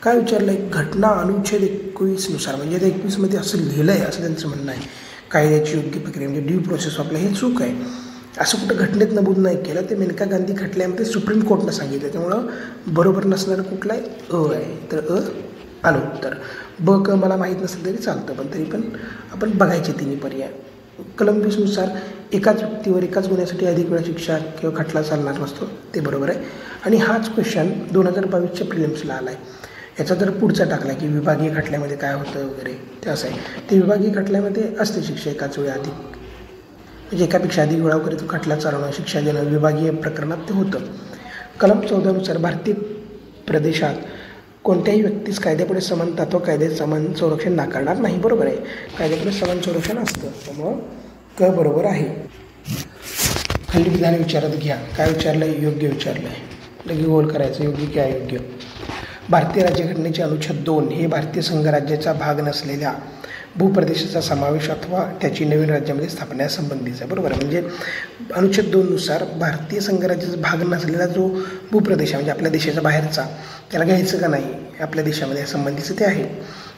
काय विचारलं आहे? घटना अनुच्छेद 21नुसार म्हणजे आता 21मध्ये असं लिहिलं आहे असं त्यांचं म्हणणं आहे. कायद्याची योग्य प्रक्रिया म्हणजे ड्यू प्रोसेस आपलं हे चूक आहे. असं कुठं घटनेत नमूद नाही केलं. ते मेनका गांधी खटल्यामध्ये सुप्रीम कोर्टनं सांगितलं. त्यामुळं बरोबर नसणारं कुठलं आहे? आहे. तर आलं उत्तर. क मला माहीत नसेल तरी चालतं, पण तरी पण आपण बघायचे तिन्ही पर्याय. कलम 20नुसार एकाच व्यक्तीवर एकाच गुन्ह्यासाठी अधिक वेळा शिक्षा किंवा खटला चालणार नसतो. ते बरोबर आहे. आणि हाच क्वेश्चन 2022च्या प्रिलिम्सला आला आहे. याचा जर पुढचा टाकला की विभागीय खटल्यामध्ये काय होतं वगैरे ते असं आहे. ते विभागीय खटल्यामध्ये असते शिक्षा एकाच वेळी अधिक म्हणजे एकापेक्षा अधिक वेळा वगैरे तो खटला चालवणं, शिक्षा देणं विभागीय प्रकरणात ते होतं. कलम 14नुसार भारतीय प्रदेशात कोणत्याही व्यक्तीस कायद्यापुढे समानता अथवा कायद्यात समान संरक्षण नाकारणार नाही. बरोबर आहे. कायद्यापुढे समान संरक्षण असतं. त्यामुळं बरोबर आहे. खालील विधाने विचारात घ्या. काय विचारलं आहे? योग्य विचारलं आहे. लगे गोल करायचं. योग्य की अयोग्य? भारतीय राज्यघटनेचे अनुच्छेद 2 हे भारतीय संघराज्याचा भाग नसलेल्या भूप्रदेशाचा समावेश अथवा त्याची नवीन राज्यामध्ये स्थापण्यासंबंधीचा. बरोबर आहे. म्हणजे अनुच्छेद 2नुसार भारतीय संघराज्याचा भाग नसलेला जो भूप्रदेश आहे म्हणजे आपल्या देशाच्या बाहेरचा, त्याला घ्यायचं का नाही आपल्या देशामध्ये यासंबंधीचं ते आहे.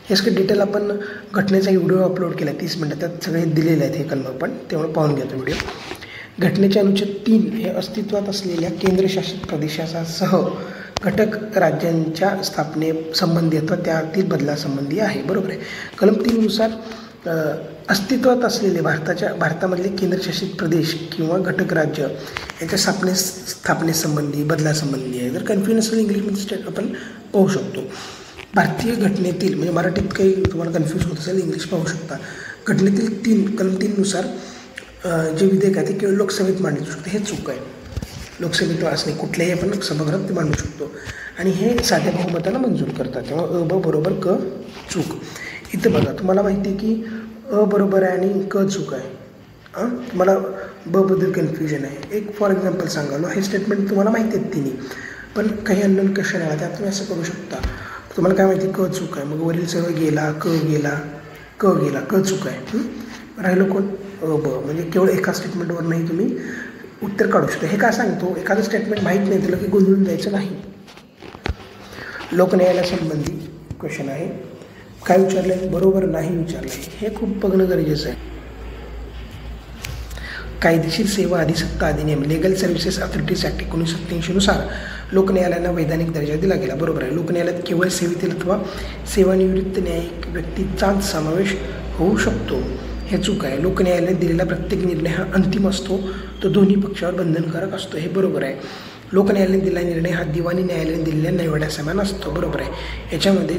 हे सगळं डिटेल आपण घटनेचा व्हिडिओ अपलोड केला 30 मिनटं, त्यात सगळे दिलेले आहेत हे कलम पण, त्यामुळे पाहून घ्या तो व्हिडिओ. घटनेचे अनुच्छेद 3 हे अस्तित्वात असलेल्या केंद्रशासित प्रदेशासह घटक राज्यांच्या स्थापनेसंबंधी अथवा त्यातील बदलासंबंधी आहे. बरोबर आहे. कलम 3नुसार अस्तित्वात असलेले भारतामधले केंद्रशासित प्रदेश किंवा घटक राज्य यांच्या स्थापनेसंबंधी बदलासंबंधी आहे. जर कन्फ्युजन असेल इंग्लिशमध्ये आपण पाहू शकतो. भारतीय घटनेतील म्हणजे मराठीत काही तुम्हाला कन्फ्यूज होत असेल इंग्लिश पाहू शकता. घटनेतील कलम 3नुसार जे विधेयक आहे ते केवळ लोकसभेत मांडू शकतो. हे चूक आहे. लोकसभेत असणे कुठल्याही आपण सभागृहात ते मांडू शकतो आणि हे साध्या बहुमतानं मंजूर करतात. तेव्हा बरोबर चूक. इथं बघा तुम्हाला माहिती आहे की बरोबर आहे आणि चूक आहे. तुम्हाला बद्दल कन्फ्युजन आहे. एक फॉर एक्झाम्पल सांगालो, हे स्टेटमेंट तुम्हाला माहिती आहेत तिन्ही, पण काही अननोन क्वेश्चन आहे त्यात तुम्ही असं करू शकता. तुम्हाला काय माहिती चूक आहे, मग वरील सर्व गेला, चूक आहे. राहिलो कोण? म्हणजे केवळ एका स्टेटमेंटवर नाही तुम्ही उत्तर काढू शकता. हे काय सांगतो, एखादं स्टेटमेंट माहीत नाही त्याला की गोंधळून जायचं नाही. लोकन्यायालयासंबंधी क्वेश्चन आहे. काय विचारलं आहे? बरोबर नाही विचारलं आहे. हे खूप बघणं गरजेचं आहे. कायदेशीर सेवा अधिसत्ता अधिनियम लीगल सर्व्हिसेस अथॉरिटीज ॲक्ट 1987नुसार लोकन्यायालयांना वैधानिक दर्जा दिला गेला. बरोबर आहे. लोकन्यायालयात केवळ सेवेतील अथवा सेवानिवृत्त न्यायिक व्यक्तींचाच समावेश होऊ शकतो हे चूक आहे. लोकन्यायालयाने दिलेला प्रत्येक निर्णय हा अंतिम असतो, तो दोन्ही पक्षावर बंधनकारक असतो, हे बरोबर आहे. लोकन्यायालयाने दिलेला निर्णय हा दिवाणी न्यायालयाने दिलेल्या न्यायवड्या समान असतो, बरोबर आहे. याच्यामध्ये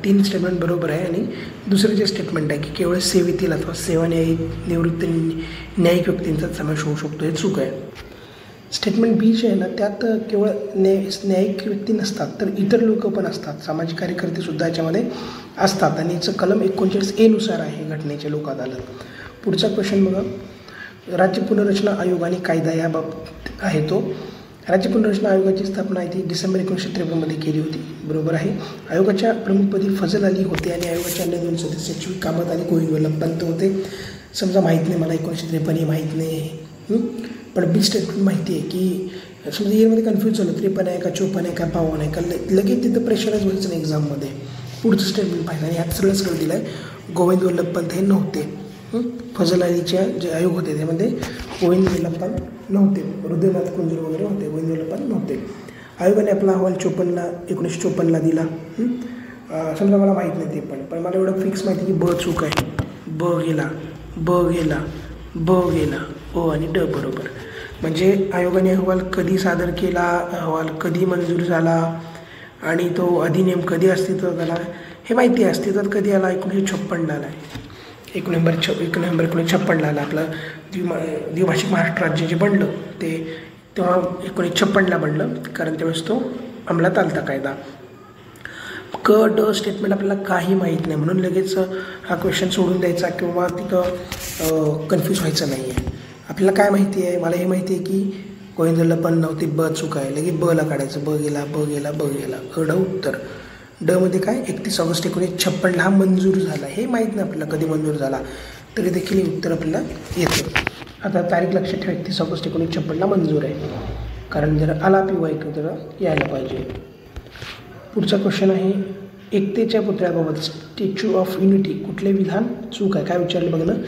3 स्टेटमेंट बरोबर आहे. आणि दुसरं जे स्टेटमेंट आहे की केवळ सेवेतील अथवा सेवान्यायी निवृत्त न्यायिक व्यक्तींचा समावेश होऊ शकतो, हे चूक आहे. स्टेटमेंट बी जे आहे ना, त्यात केवळ न्यायिक व्यक्ती नसतात, तर इतर लोक पण असतात, सामाजिक कार्यकर्तेसुद्धा याच्यामध्ये असतात. आणि याचं कलम 39A नुसार आहे घटनेचे लोक अदालत. पुढचा क्वेश्चन बघा. राज्य पुनर्रचना आयोग आणि कायदा याबाबत आहे तो. राज्य पुनर्रचना आयोगाची स्थापना आहे ती डिसेंबर 1953मध्ये केली होती, बरोबर आहे. आयोगाच्या प्रमुखपदी फजल अली होते आणि आयोगाच्या अन्य 2 सदस्य शिवी कामत आणि गोविंद वल्लभ पंत होते. समजा माहीत नाही मला 1953 माहीत नाही, पण बी स्टेटमेंट माहिती आहे की समजा इयरमध्ये कन्फ्यूज झालं, 53 आहे का 54 आहे का 52 आहे का, लगेच तिथं प्रेशराईज व्हायचं नाही एक्झाममध्ये. पुढचं स्टेटमेंट पाहिजे आणि ह्यात सरळ दिलं आहे गोविंद वल्लभ पंत हे नव्हते. फजल अलीच्या जे आयोग होते त्यामध्ये गोविंद वल्लभ पंत नव्हते, हृदयनाथ कुंजर वगैरे होते, गोविंद वल्लभ पंत नव्हते. आयोगाने आपला अहवाल 1954ला दिला. समजा मला माहीत नाही ते पण मला एवढं फिक्स माहिती की ब चूक आहे. ब गेला ओ आणि ड बरोबर. म्हणजे आयोगाने अहवाल कधी सादर केला, अहवाल कधी मंजूर झाला आणि तो अधिनियम कधी अस्तित्वात आला हे माहिती आहे. अस्तित्वात कधी आला? 1956ला आला आहे. 1 नोव्हेंबर 1956ला आला. आपलं द्विभाषिक महाराष्ट्र राज्य जे बनलं ते तेव्हा 1956ला बनलं, कारण त्यावेळेस तो अंमलात आलता कायदा. क ड स्टेटमेंट आपल्याला काही माहीत नाही म्हणून लगेच हा क्वेश्चन सोडून द्यायचा किंवा तिथं कन्फ्यूज व्हायचं नाही आहे. आपल्याला काय माहिती आहे? मला हे माहिती आहे की गोविंद वल्लभ पंत नव्हते, ब चूक आहे, लगेच बला काढायचं, ब गेला. ड उत्तर. डमध्ये काय 31 ऑगस्ट 1956ला हा मंजूर झाला, हे माहीत नाही आपल्याला कधी मंजूर झाला, तरी देखील हे उत्तर आपल्याला येतं. आता तारीख लक्षात ठेवा, 31 ऑगस्ट 1956ला मंजूर आहे, कारण जर आला पिवा तर यायला पाहिजे. पुढचा क्वेश्चन आहे एकतेच्या पुतळ्याबाबत स्टॅच्यू ऑफ युनिटी कुठले विधान चूक आहे? काय विचारलं बघणं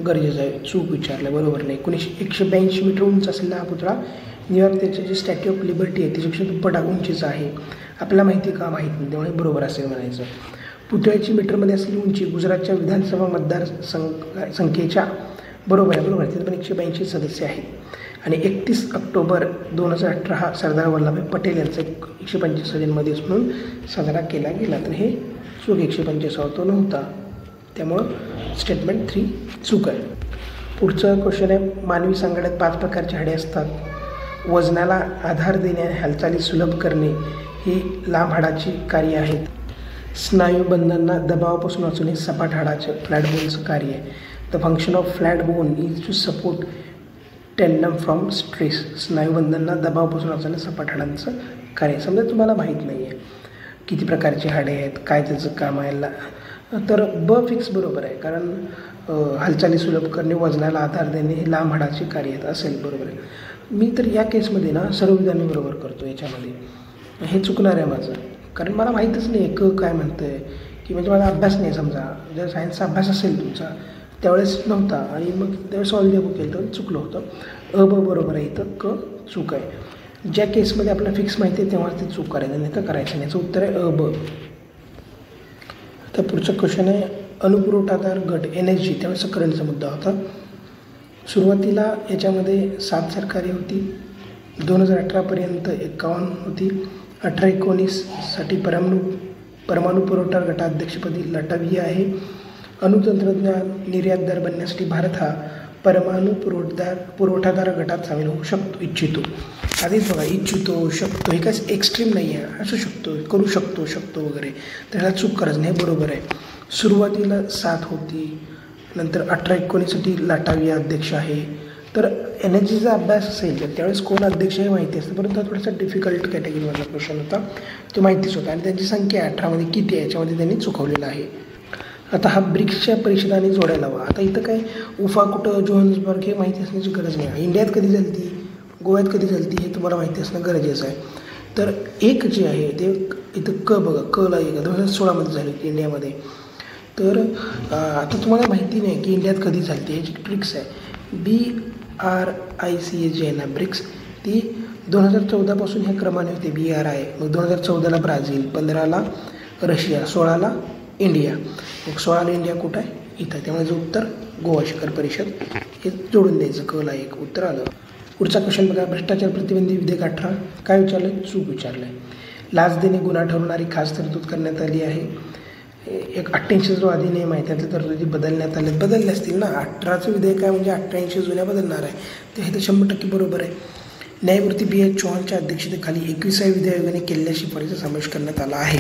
गरजेचं आहे. चूक विचारलं, बरोबर नाही. 182 मीटर उंच असलेला हा पुतळा न्यूयॉर्क त्याचे जे स्टॅच्यू ऑफ लिबर्टी आहे त्याच्यापेक्षा दुप्पट उंचीचा आहे. आपल्याला माहिती का? माहीत नाही, त्यामुळे बरोबर असेल म्हणायचं. पुतळ्याची मीटरमध्ये असलेली उंची गुजरातच्या विधानसभा मतदार संख्येच्या बरोबर आहे. तिथे पण 182 सदस्य आहेत. आणि 31 ऑक्टोबर 2018 हा सरदार वल्लभभाई पटेल यांचा 125वा जन्मदिवस म्हणून साजरा केला गेला. तर हे चूक 125वा तो नव्हता, त्यामुळं स्टेटमेंट 3 चूक आहे. पुढचं क्वेश्चन आहे मानवी सांगाड्यात 5 प्रकारची हाडे असतात. वजनाला आधार देणे आणि हालचाली सुलभ करणे ही लांब हाडाची कार्य आहेत. स्नायूबंधांना दबावापासून वाचवणे सपाट हाडाचं फ्लॅट बोनचं कार्य आहे. The function of flat bone is to support tendon from stress. स्नायूबंधांना दबावापासून वाचवणे सपाट हाडांचं कार्य. समजा तुम्हाला माहीत नाही आहे किती प्रकारचे हाडे आहेत, काय त्याचं काम आहे, तर ब फिक्स बरोबर आहे, कारण हालचाली सुलभ करणे, वजनाला आधार देणे हे लांब हाडाची कार्य आहेत असेल, बरोबर आहे. मी तर या केसमध्ये ना सर्व विधाने बरोबर करतो. याच्यामध्ये हे चुकणार आहे माझं, कारण मला माहीतच नाही क काय म्हणतं आहे की म्हणजे माझा अभ्यास नाही. समजा जर सायन्सचा अभ्यास असेल तुमचा त्यावेळेस नव्हता आणि मग त्यावेळेस ऑलरेडी बुक केलं तर चुकलं होतं. ब बरोबर आहे, इथं क चूक आहे. ज्या केसमध्ये आपल्याला फिक्स माहिती आहे तेव्हा ते चूक करायचं, नाही तर करायचं नाही. याचं उत्तर आहे ब. तर पुढचा क्वेश्चन आहे अनुपुरवठादार गट NSG त्यावेळेस करंटचा मुद्दा होता. सुरुवातीला याच्यामध्ये 7 सरकारे होती. 2018पर्यंत 51 होती. 18-19साठी परमाणु पुरवठा गटाध्यक्षपदी लटाविया आहे. अणुतंत्रज्ञान निर्यातदार बनण्यासाठी भारत हा परमाणु पुरवठादार गटात सामील होऊ इच्छितो. आधीच बघा, इच्छितो, शकतो, हे काहीच एक्स्ट्रीम नाही आहे. असू शकतो, करू शकतो वगैरे, तर ह्याला चूक करायचं नाही, बरोबर आहे. सुरुवातीला 7 होती, नंतर 18-19साठी लाटाविया अध्यक्ष आहे. तर NSGचा अभ्यास असेल तर त्यावेळेस कोण अध्यक्ष हे माहिती असतं, परंतु हा थोडासा डिफिकल्ट कॅटेगरीमधला क्वेश्चन होता, तो माहितीच होता. आणि त्यांची संख्या 18मध्ये किती आहे याच्यामध्ये त्यांनी चुकवलेलं आहे. आता हा ब्रिक्सच्या परिषदाने जोडायला हवा. आता इथं काय उफा कुठं जोहान्सबर्ग हे माहिती असण्याची गरज नाही. इंडियात कधी झाली ती, गोव्यात कधी झाली ती, हे तुम्हाला माहिती असणं गरजेचं आहे. तर एक जे आहे ते इथं क बघा, कला 2016मध्ये झाली होती इंडियामध्ये. तर आता तुम्हाला माहिती नाही की इंडियात कधी झाली ती, ह्याची ट्रिक्स आहे. BRICS जे आहे ना ब्रिक्स, ती 2014पासून ह्या क्रमाने होते BRI. मग 2014ला ब्राझील, 15ला रशिया, 16ला इंडिया. मग 16ला इंडिया कुठं आहे? इथं. त्यामुळे जो उत्तर गोवा शिखर परिषद हे जोडून द्यायचं. कला एक उत्तर आलं. पुढचा क्वेश्चन बघा. भ्रष्टाचार प्रतिबंधी विधेयक 18 काय विचारलं? चूक विचारलं आहे. लाच देणे गुन्हा ठरवणारी खास तरतूद करण्यात आली आहे. एक 88 जो अधिनियम आहे त्यातल्या तरतुदी बदलण्यात बदलले असतील ना. 18चं विधेयक आहे म्हणजे 88 जुन्या बदलणार आहे. ते हे तर 100% बरोबर आहे. न्यायमूर्ती B.H. चौहानच्या अध्यक्षतेखाली 21व्या विधी आयोगाने केलेल्या शिफारसीचा समावेश करण्यात आला आहे.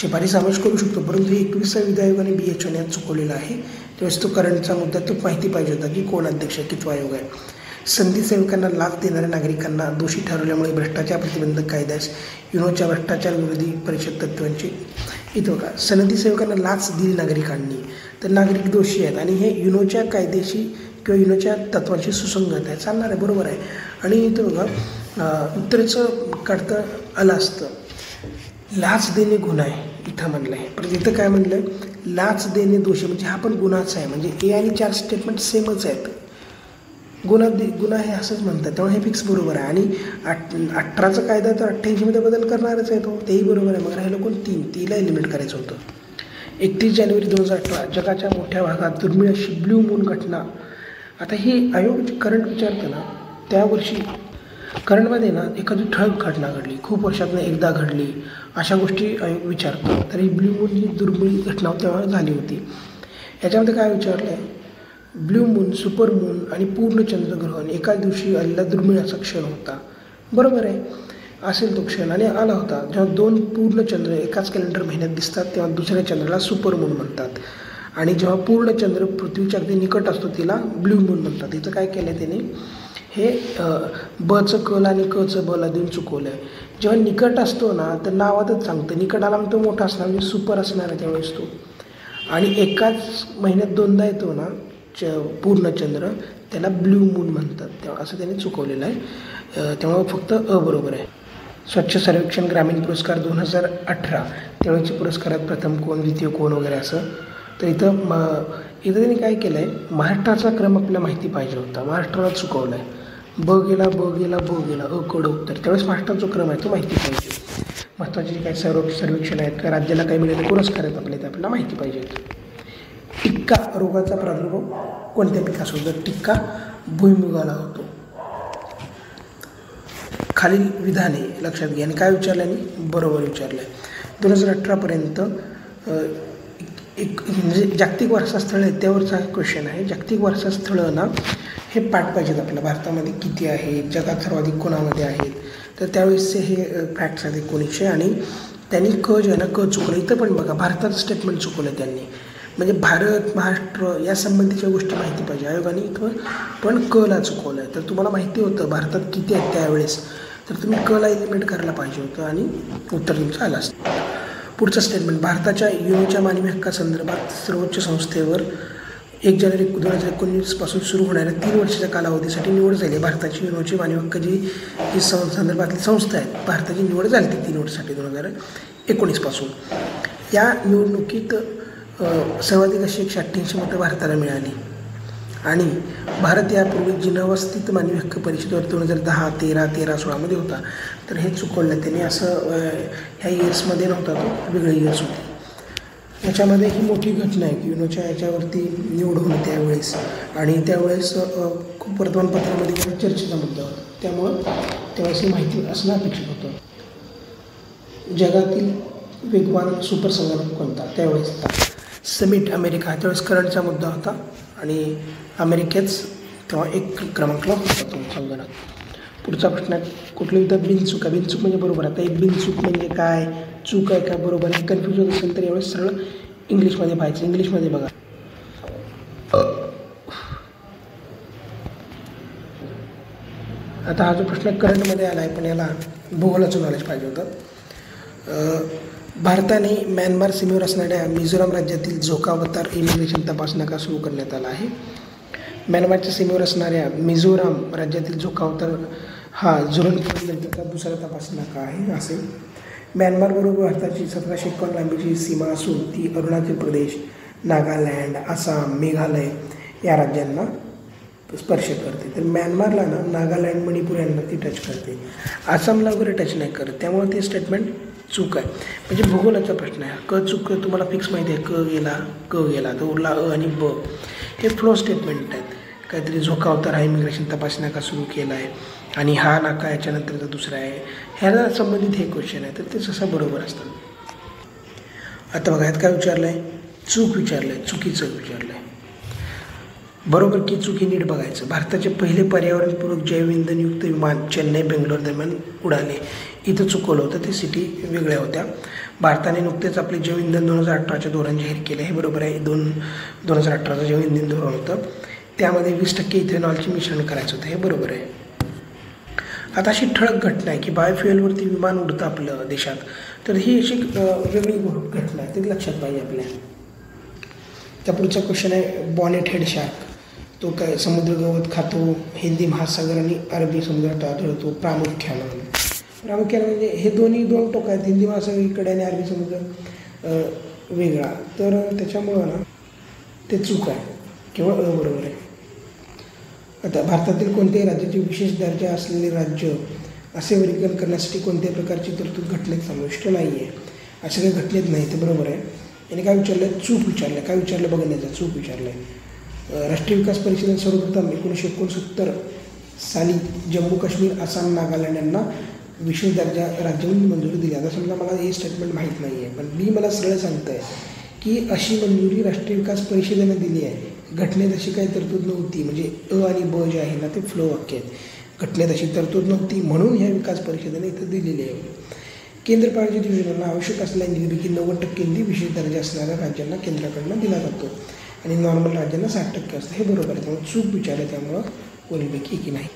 शिफारस समावेश करू शकतो, परंतु 21व्या विधी आयोगाने B.H. चौहान यात चुकवलेला आहे. त्यावेळेस तो करंटचा मुद्दा तो माहिती पाहिजे होता की कोण अध्यक्ष आहे, कितवा आयोग आहे. संधी सेवकांना लाच देणाऱ्या नागरिकांना दोषी ठरवल्यामुळे भ्रष्टाचार प्रतिबंधक कायद्यास युनोच्या भ्रष्टाचार विरोधी परिषद तत्त्वांची इथं बघा. सनदी सेवकांना लाच दिली नागरिकांनी तर नागरिक दोषी आहेत आणि हे युनोच्या कायद्याशी किंवा युनोच्या तत्वांशी सुसंगत आहे, चालणार आहे, बरोबर आहे. आणि इथं बघा उत्तरेचं काढतं आलं असतं. लाच देणे गुन्हा आहे इथं म्हणलं आहे, पण इथं काय म्हणलं आहे? लाच देणे दोषी म्हणजे हा पण गुन्हाच आहे. म्हणजे ए आणि 4 स्टेटमेंट सेमच आहेत. गुन्हा हे असंच म्हणतात, त्यामुळे हे फिक्स बरोबर आहे. आणि 18चा कायदा तर 88मध्ये बदल करणारच आहे तो, तेही बरोबर आहे. मग राहिलं कोण? 3ला एलिमिनेट करायचं होतं. 31 जानेवारी 2018 जगाच्या मोठ्या भागात दुर्मिळ अशी ब्ल्यू मून घटना. आता हे आयोग करंट विचारतं ना, त्या वर्षी करंटमध्ये ना एखादी ठळक घटना घडली, खूप वर्षातनं एकदा घडली, अशा गोष्टी आयोग विचारतो. तर ही ब्ल्यू मून ही दुर्मिळ घटना तेव्हा झाली होती. याच्यामध्ये काय विचारलं आहे? ब्ल्यू मून, सुपर मून आणि पूर्ण चंद्रग्रहण एकाच दिवशी आलेला दुर्मिळ असा क्षण होता. बरोबर आहे, असेल तो क्षण. आणि आला होता जेव्हा 2 पूर्ण चंद्र एकाच कॅलेंडर महिन्यात दिसतात तेव्हा दुसऱ्या चंद्राला सुपर मून म्हणतात. आणि जेव्हा पूर्ण चंद्र पृथ्वीच्या अगदी निकट असतो तिला ब्ल्यू मून म्हणतात. इथं काय केलं त्याने? हे बचं कल आणि कचं बला देऊन चुकवलं आहे. जेव्हा निकट असतो ना तर नावातच सांगतं निकट आला म्हणजे तो मोठा असणार, म्हणजे सुपर असणार आहे त्यावेळेस तो. आणि एकाच महिन्यात 2दा येतो ना पूर्ण चंद्र, त्याला ब्ल्यू मून म्हणतात. तेव्हा असं त्याने चुकवलेलं आहे. त्यामुळे फक्त बरोबर आहे. स्वच्छ सर्वेक्षण ग्रामीण पुरस्कार 2018 त्यावेळेचे पुरस्कारात प्रथम कोण, द्वितीय कोण वगैरे असं. तर इथं त्यांनी काय केलं आहे? महाराष्ट्राचा क्रम आपल्याला माहिती पाहिजे होता, महाराष्ट्राला चुकवला आहे. ब गेला कडं उत्तर. त्यावेळेस महाराष्ट्राचा जो क्रम आहे तो माहिती पाहिजे. महत्त्वाचे जे काही सर्वेक्षण आहेत का राज्याला काही मिळालेले पुरस्कार आहेत आपले ते आपल्याला माहिती पाहिजेत. टिक्का रोगाचा प्रादुर्भाव कोणत्या पिकास होतो? टिक्का भुईमुगाला होतो. खालील विधाने लक्षात घ्या. आणि काय विचारलं आहे? बरोबर विचारलं आहे. 2018पर्यंत एक म्हणजे जागतिक वारसा स्थळं आहेत त्यावरचा क्वेश्चन आहे. जागतिक वारसा स्थळं ना हे पाठ पाहिजेत आपल्याला. भारतामध्ये किती आहेत, जगात सर्वाधिक कोणामध्ये आहेत, तर त्यावेळेसचे हे फॅक्ट्स आहेत 1900. आणि त्यांनी क जे आहे ना क चुकलं. इथं पण बघा भारताचं स्टेटमेंट चुकवलं त्यांनी. म्हणजे भारत, महाराष्ट्र या संबंधीच्या गोष्टी माहिती पाहिजे. आयोगाने इथं पण कला चुकवलं आहे. तर तुम्हाला माहिती होतं भारतात किती आहेत त्यावेळेस, तर तुम्ही कला एलिमिनेट करायला पाहिजे होतं आणि उत्तर तुमचं आलं असतं. पुढचं स्टेटमेंट. भारताच्या युनोच्या मानवी हक्कासंदर्भात सर्वोच्च संस्थेवर 1 जानेवारी 2019 पासून सुरू होणाऱ्या 3 वर्षाच्या कालावधीसाठी निवड झाली. भारताची युनोची मानवी हक्क जी संदर्भातली संस्था आहे, भारताची निवड झाली ती 3 वर्षासाठी 2019 पासून. या निवडणुकीत सर्वाधिक अशी 188 मतं भारताला मिळाली. आणि भारत यापूर्वी जिनेव्हा स्थित मानवी हक्क परिषदेवर 2010, 13, 16मध्ये होता. तर हे चुकवलं त्याने. असं ह्या इयर्समध्ये नव्हता, तो वेगळे इयर्स होते. याच्यामध्ये ही मोठी घटना आहे की युनोच्या याच्यावरती निवड होणं त्यावेळेस. आणि त्यावेळेस खूप वर्तमानपत्रामध्ये चर्चेचा मुद्दा होता. त्यामुळं त्यावेळेस ही माहिती असणं अपेक्षित होतं. जगातील वेगवान सुपर संगणक कोणता? त्यावेळेस समिट अमेरिका त्यावेळेस करंटचा मुद्दा होता. आणि अमेरिकेच तेव्हा 1 क्रमांकला होता तो संगणक. पुढचा प्रश्न आहे कुठली विधान बिनचूक आहे? बिनचूक म्हणजे बरोबर. आता एक बिनचूक म्हणजे काय, चूक आहे का, बरोबर आहे, कन्फ्यूज होत असेल तर यावेळेस सरळ इंग्लिशमध्ये पाहायचं. इंग्लिशमध्ये बघा. आता हा जो प्रश्न करंटमध्ये आला आहे पण याला भूगोलाचं नॉलेज पाहिजे होतं. भारताने म्यानमार सीमेवर असणाऱ्या मिझोराम राज्यातील झोकावतार इमिग्रेशन तपास नाका सुरू करण्यात आला आहे. म्यानमारच्या सीमेवर असणाऱ्या मिझोराम राज्यातील झोकावतार हा जुरननंतरचा दुसरा तपास नाका आहे. असे म्यानमारबरोबर भारताची 1751 लांबीची सीमा असून ती अरुणाचल प्रदेश, नागालँड, आसाम, मेघालय या राज्यांना स्पर्श करते. तर म्यानमारला ना नागालँड, मणिपूर यांना ती टच करते. आसामला वगैरे टच नाही करत. त्यामुळे ते स्टेटमेंट चूक आहे. म्हणजे भूगोलाचा प्रश्न आहे. चूक तुम्हाला फिक्स माहिती आहे. क गेला तर उरला आणि ब. हे फ्लो स्टेटमेंट आहेत. काहीतरी झोकावतार हा इमिग्रेशन तपासण्या का सुरू केला आहे आणि हा नाका याच्यानंतरचा दुसरा आहे. ह्याला संबंधित हे क्वेश्चन आहे, तर ते तसं बरोबर असतं. आता बघा, ह्यात काय विचारलं आहे? चूक विचारलं आहे, चुकीचं विचारलं आहे. बरोबर की चूक हे नीट बघायचं. भारताचे पहिले पर्यावरणपूरक जैवइंधनयुक्त विमान चेन्नई बेंगलोर दरम्यान उडाले. इथं चुकवलं होतं, ते सिटी वेगळ्या होत्या. भारताने नुकतेच आपले जैवइंधन 2018च्या धोरण जाहीर केले. हे बरोबर आहे. 2018चं जैवइंधन धोरण होतं, त्यामध्ये 20% इथेनॉलचे मिश्रण करायचं होतं. हे बरोबर आहे. आता अशी ठळक घटना आहे की बायोफ्युएलवरती विमान उडतं आपलं देशात, तर ही अशी वेगळी घटना आहे, ते लक्षात पाहिजे आपल्या. त्या पुढचा क्वेश्चन आहे बॉनेट हेड शार्क. तो काय समुद्र गवत खातो, हिंदी महासागर आणि अरबी समुद्रात आढळतो प्रामुख्यानं. म्हणजे हे दोन टोक आहेत, हिंदी महासागर इकडे आणि अरबी समुद्र वेगळा. तर त्याच्यामुळं ना ते चूक आहे किंवा बरोबर आहे. आता भारतातील कोणत्याही राज्याचे विशेष दर्जा असलेले राज्य असे वर्गीकरण करण्यासाठी कोणत्याही प्रकारची तरतूद घटनेत समाविष्ट नाही आहे. असे काही घटनेत नाही, ते बरोबर आहे. याने काय विचारलं आहे? चूक विचारलं आहे. काय विचारलं बघण्याचं? चूक विचारलं आहे. राष्ट्रीय विकास परिषदेने सर्वप्रथम 1969 साली जम्मू काश्मीर, आसाम, नागालँड यांना विशेष दर्जा राज्य म्हणून मंजुरी दिली. आता समजा मला हे स्टेटमेंट माहीत नाही आहे, पण मी मला सरळ सांगतं आहे की अशी मंजुरी राष्ट्रीय विकास परिषदेने दिली आहे. घटनेत अशी काही तरतूद नव्हती. म्हणजे अ आणि ब जे आहे ना ते फ्लो वाक्य आहेत. घटनेत अशी तरतूद नव्हती म्हणून ह्या विकास परिषदेने इथं दिलेली आहे. केंद्र प्रायोजित योजनांना आवश्यक असलेल्या निधीपैकी 90% निधी विशेष दर्जा असणाऱ्या राज्यांना केंद्राकडनं दिला जातो आणि नॉर्मल राज्यांना 60% असतं. हे बरोबर आहे. त्यामुळे चूक विचारलं, त्यामुळं वरीलपैकी की नाही.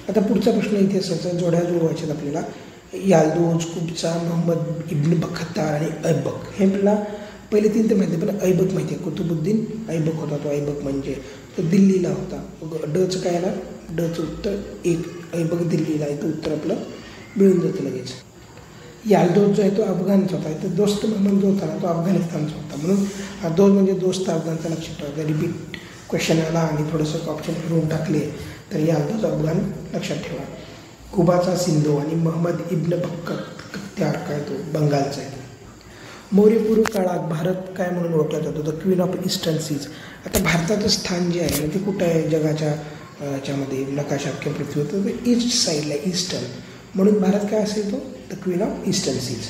आता पुढचा प्रश्न इतिहासाचा जोड्या जोडवायच्यात आपल्याला. याल्दोज, कुब्चा, मोहम्मद इब्न बख्तार आणि ऐबक. हे आपल्याला पहिले 3 तर माहिती आहे, पण ऐबक माहिती आहे. कुतुबुद्दीन ऐबक होता. तो ऐबक म्हणजे तो दिल्लीला होता. डचं काय येणार? डचं उत्तर 1. ऐबक दिल्लीला आहे, तर उत्तर आपलं मिळून जातं लगेच. याल्दोज जो आहे तो अफगाणचा होता. तर दोस्त महम्मद जो होता ना तो अफगाणिस्तानचा होता. म्हणून हा दोस्त म्हणजे दोस्त अफगाणचा लक्षात ठेवा. रिपीट क्वेश्चन आला आणि थोडंसं ऑप्शन फिरवून टाकले तर याल्दोज अफगाण लक्षात ठेवा. कुबाचा सिंधू आणि मोहम्मद इब्न बख्तियार काय तो बंगालचा आहे. मौर्यपूर्व काळात भारत काय म्हणून ओळखला जातो? The queen of eastern seas. आता भारताचं स्थान जे आहे ते कुठं आहे जगाच्या याच्यामध्ये नकाशात किंवा पृथ्वीवर? तर ईस्ट साईडला, ईस्टर्न. म्हणून भारत काय असेल तो? The queen of eastern seas.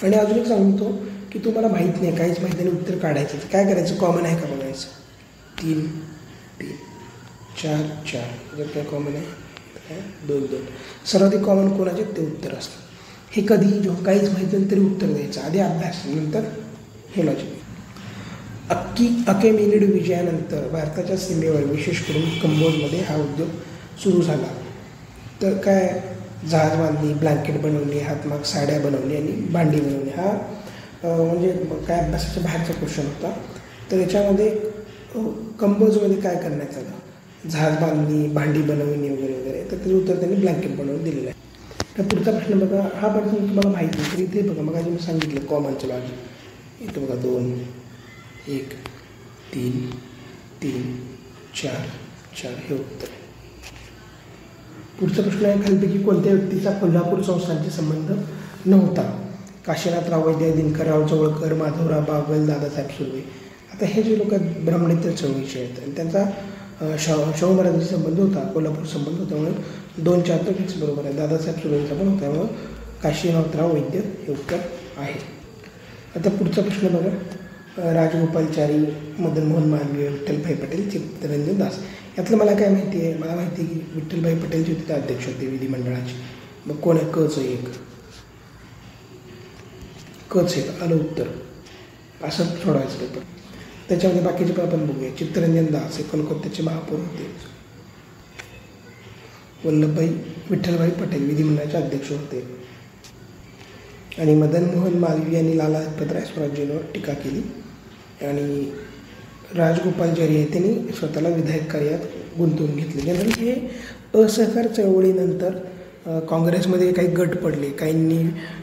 आणि अजून एक सांगतो की तुम्हाला माहीत नाही, काहीच माहीत नाही, उत्तर काढायचं. तर काय करायचं? कॉमन आहे का बघायचं. 3 3 4 4. जर काय कॉमन आहे काय 2 2. सर्वाधिक कॉमन कोणाचे ते उत्तर असतं. हे कधी जेव्हा काहीच माहीत नाही तरी उत्तर द्यायचं. आधी अभ्यास, नंतर हे लॉजिक. अकेमेनिड विजयानंतर भारताच्या सीमेवर विशेष करून कंबोजमध्ये हा उद्योग सुरू झाला. तर काय जहाज बांधली, ब्लँकेट बनवली, हातमाग साड्या बनवली आणि भांडी बनवली. हा म्हणजे काय अभ्यासाच्या बाहेरचा क्वेश्चन होता. तर याच्यामध्ये कंबोजमध्ये काय करण्यात आलं? जहाज बांधणी, भांडी बनवणी वगैरे वगैरे. तर त्याचं उत्तर त्यांनी ब्लँकेट बनवून दिलेलं आहे. तर पुढचा प्रश्न बघा. हा प्रश्न तुम्हाला माहिती नाही तर इथे बघा, मग मी सांगितलं कॉमनचं लॉजिक. इथं बघा 2 1 3 3 4 4. हे उत्तर आहे. पुढचा प्रश्न आहे खालीपैकी कोणत्या व्यक्तीचा कोल्हापूर संस्थांशी संबंध नव्हता? काशीनाथराव वैद्य, दिनकरराव जवळकर, माधवराव बागल, दादासाहेब सुर्वे. आता हे जे लोक ब्रह्मनित्य चळवळीचे आहेत आणि त्यांचा शाहू महाराजांशी संबंध होता, कोल्हापूर संबंध होता. म्हणून 2 4 तर फिक्स बरोबर आहे. दादासाहेब सुर्वेंचा पण होता, त्यामुळं काशीनाथराव वैद्य हे उत्तर आहे. आता पुढचा प्रश्न बघा. राजगोपालचारी, मदन मोहन मालवीय, विठ्ठलभाई पटेल, चित्तरंजन दास. यातलं मला काय माहिती आहे? मला माहिती आहे की विठ्ठलभाई पटेल जे होते ते अध्यक्ष होते विधिमंडळाचे. मग कोण आहे? कच एक. कच एक आलं उत्तर. असं सोडवायचं पेपर. त्याच्यामध्ये बाकीचे पण आपण बघूया. चित्तरंजन दास हे कोलकात्याचे महापौर होते. वल्लभभाई विठ्ठलभाई पटेल विधिमंडळाचे अध्यक्ष होते. आणि मदन मोहन मालवीय यांनी लाला लजपत राय स्वराज्यावर टीका केली. आणि राजगोपालचारी आहे त्यांनी स्वतःला विधायक कार्यात गुंतवून घेतले. जनरल हे असहकार चळवळीनंतर काँग्रेसमध्ये काही गट पडले, काहींनी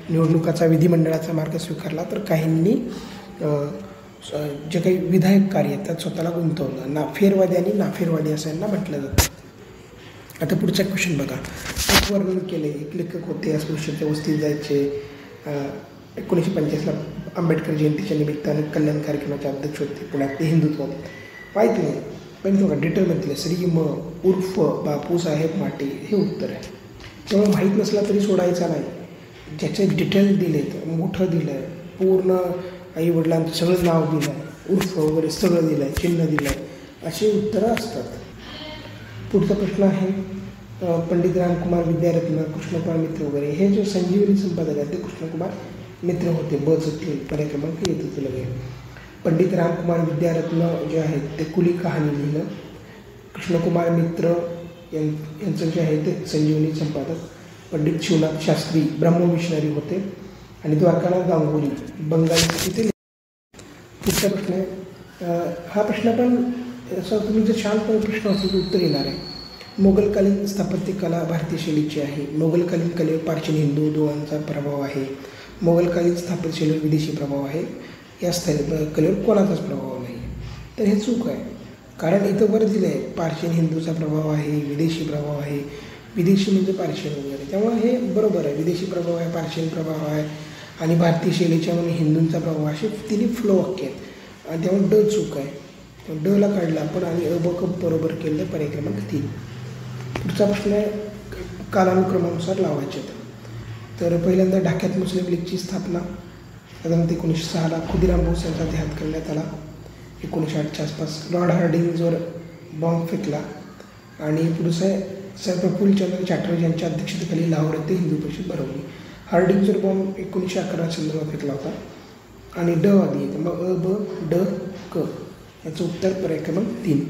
निवडणुकाचा विधिमंडळाचा मार्ग स्वीकारला, तर काहींनी जे काही विधायक कार्य त्यात स्वतःला गुंतवलं. फेरवादी आणि नाफेरवादी असं यांना म्हटलं जातं. आता पुढचा क्वेश्चन बघा. एक वर्णन केले. एक लेखक होते, अस्पृश्याच्या वस्तीत जायचे. 1945ला आंबेडकर जयंतीच्या निमित्ताने कल्याण कार्यक्रमाचे अध्यक्ष होते. पुण्यात ते हिंदुत्ववादी. माहीत नाही पण बघा डिटेलमध्ये दिलं. श्री म उर्फ बापूसाहेब माटे हे उत्तर आहे. त्यामुळे माहीत नसला तरी सोडायचा नाही. ज्याचे डिटेल दिलेत, मोठं दिलं आहे, पूर्ण आईवडिलांचं सगळं नाव दिलं आहे, उर्फ वगैरे सगळं दिलं आहे, चिन्ह दिलं आहे, अशी उत्तरं असतात. पुढचा प्रश्न आहे पंडित रामकुमार विद्यारत्न, कृष्णकुमार मित्र वगैरे हे जे संजीवनी संपादक आहेत ते कृष्णकुमार मित्र होते. बचं पर्याय क्रमांक येत होते लगे. पंडित रामकुमार विद्यारत्न जे आहेत ते कुली कहाणी लिहिलं. कृष्णकुमार मित्र यांचं जे आहे ते संजीवनी संपादक. पंडित शिवनाथ शास्त्री ब्रह्मविष्णारी होते आणि द्वारकानाथ गांगुली बंगाली ते. पुढचा प्रश्न आहे हा प्रश्न पण असं तुम्ही जर शांतपणे प्रश्न असेल तर उत्तर येणार आहे. मोगलकालीन स्थापत्यकला भारतीय शैलीची आहे. मोगलकालीन कलेवर पारशीन हिंदू दोघांचा प्रभाव आहे. मोगलकालीन स्थापत्यशैलीवर विदेशी प्रभाव आहे. या कलेवर कोणाचाच प्रभाव नाही. तर हे चूक आहे. कारण इथं वर दिलं आहे पारशीन हिंदूचा प्रभाव आहे, विदेशी प्रभाव आहे. विदेशी म्हणजे पारशीन वगैरे. त्यामुळे हे बरोबर आहे. विदेशी प्रभाव आहे, पारशीन प्रभाव आहे आणि भारतीय शैलीच्या म्हणून हिंदूंचा प्रभाव असे तिन्ही फ्लो वाक्य आहेत आणि त्यामुळे ड चूक आहे. डला काढला आपण आणि ब बरोबर केलं. पर्याय क्रमांक 3. पुढचा प्रश्न आहे कालानुक्रमानुसार लावायचे. तर पहिल्यांदा ढाक्यात मुस्लिम लीगची स्थापना साधारणतः 1906ला खुदिराम बोस यांचा देहांत करण्यात आला. 1908च्या आसपास लॉर्ड हार्डिंग्जवर बॉम्ब फेकला. आणि पुढचं आहे सर प्रफुल्लचंद्र चॅटर्जी यांच्या अध्यक्षतेखाली लाहोर येथे हिंदू परिषद भरवली. हार्डिंग्जवर बॉम्ब 1911 चंद्रभागा फेकला होता. आणि ड आधी येते मग ब ड क याचं उत्तर पर्याय क्रमांक 3.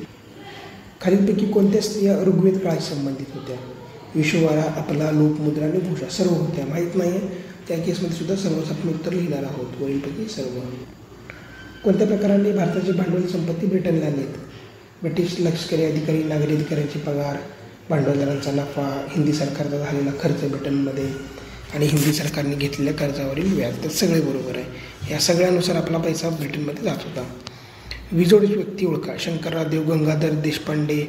खालीलपैकी कोणत्या स्त्रिया ऋग्वेद काळाशी संबंधित होत्या? विश्ववारा, आपला, लोपमुद्रा आणि भूषा सर्व होत्या. माहीत नाही आहे त्या केसमध्ये सुद्धा सर्वच आपण उत्तर लिहिणार आहोत. वरीलपैकी सर्व. कोणत्या प्रकाराने भारताची भांडवली संपत्ती ब्रिटनला नेत? ब्रिटिश लष्करी अधिकारी, नागरी अधिकाऱ्यांचे पगार, भांडवलदारांचा नफा, हिंदी सरकारचा झालेला खर्च ब्रिटनमध्ये आणि हिंदी सरकारने घेतलेल्या कर्जावरील व्याज. तर सगळे बरोबर आहे. या सगळ्यानुसार आपला पैसा ब्रिटनमध्ये जात होता. विजोडीची व्यक्ती ओळखा. शंकरराव देव, गंगाधर देशपांडे,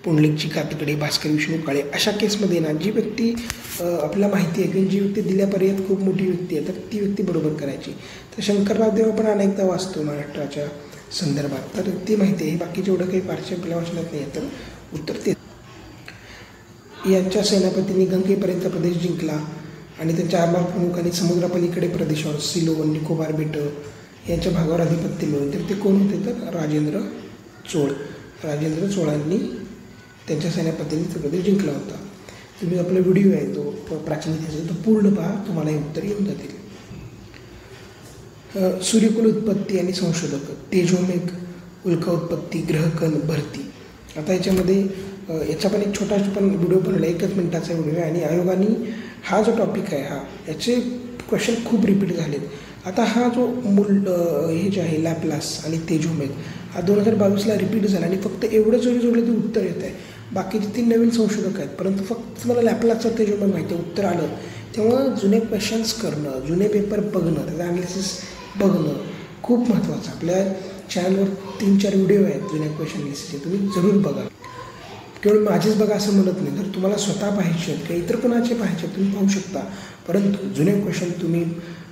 पुंडलिकची कातकडे, भास्कर विष्णू काळे. अशा केसमध्ये ना जी व्यक्ती आपल्याला माहिती आहे की जी व्यक्ती दिल्यापर्यंत खूप मोठी व्यक्ती आहे तर ती व्यक्ती बरोबर करायची. तर शंकरराव देव आपण अनेकदा वाचतो महाराष्ट्राच्या संदर्भात, तर ती माहिती आहे. बाकीचे एवढं काही फारसे आपल्या वाचनात नाही आहे. तर उत्तर ते. यांच्या सेनापतींनी गंगेपर्यंत प्रदेश जिंकला आणि त्यांच्या आरमार प्रमुखांनी समुद्रापलीकडे प्रदेशावर सिलोन, निकोबार बेटं यांच्या भागावर अधिपत्य मिळवले. तर ते कोण होते? तर राजेंद्र चोळ. राजेंद्र चोळांनी त्यांच्या सेनापतींनी तो प्रदेश जिंकला होता. तुम्ही आपला व्हिडिओ आहे तो प्राचीन इतिहासाचा तो पूर्ण पहा, तुम्हाला हे उत्तर येऊन जातील. सूर्यकुल उत्पत्ती आणि संशोधक. तेजोमेघ, उल्का उत्पत्ती, ग्रहकण, भरती. आता याच्यामध्ये याचा पण एक छोटा पण व्हिडिओ बनवला, 1 मिनिटाचा व्हिडिओ आहे. आणि आयोगाने हा जो टॉपिक आहे याचे क्वेश्चन खूप रिपीट झालेत. आता हा जो हे जे आहे लॅपलास आणि तेजोमेघ हा 2022ला रिपीट झाला आणि फक्त एवढं जरी जोडलं ते उत्तर येत आहे. बाकीचे 3 नवीन संशोधक आहेत परंतु फक्त मला लॅपलासचं तेजोमेघ माहिती आहे, उत्तर आलं. तेव्हा जुने क्वेश्चन्स करणं, जुने पेपर बघणं, त्याचं ॲनालिसिस बघणं खूप महत्त्वाचं. आपल्या चॅनलवर 3-4 व्हिडिओ आहेत जुन्या क्वेश्चन ॲनालिसिसचे, तुम्ही जरूर बघा. केवळ माझेच बघा असं म्हणत नाही. जर तुम्हाला स्वतः पाहायचे आहेत किंवा इतर कोणाचे पाहायचे आहेत तुम्ही पाहू शकता, परंतु जुने क्वेश्चन तुम्ही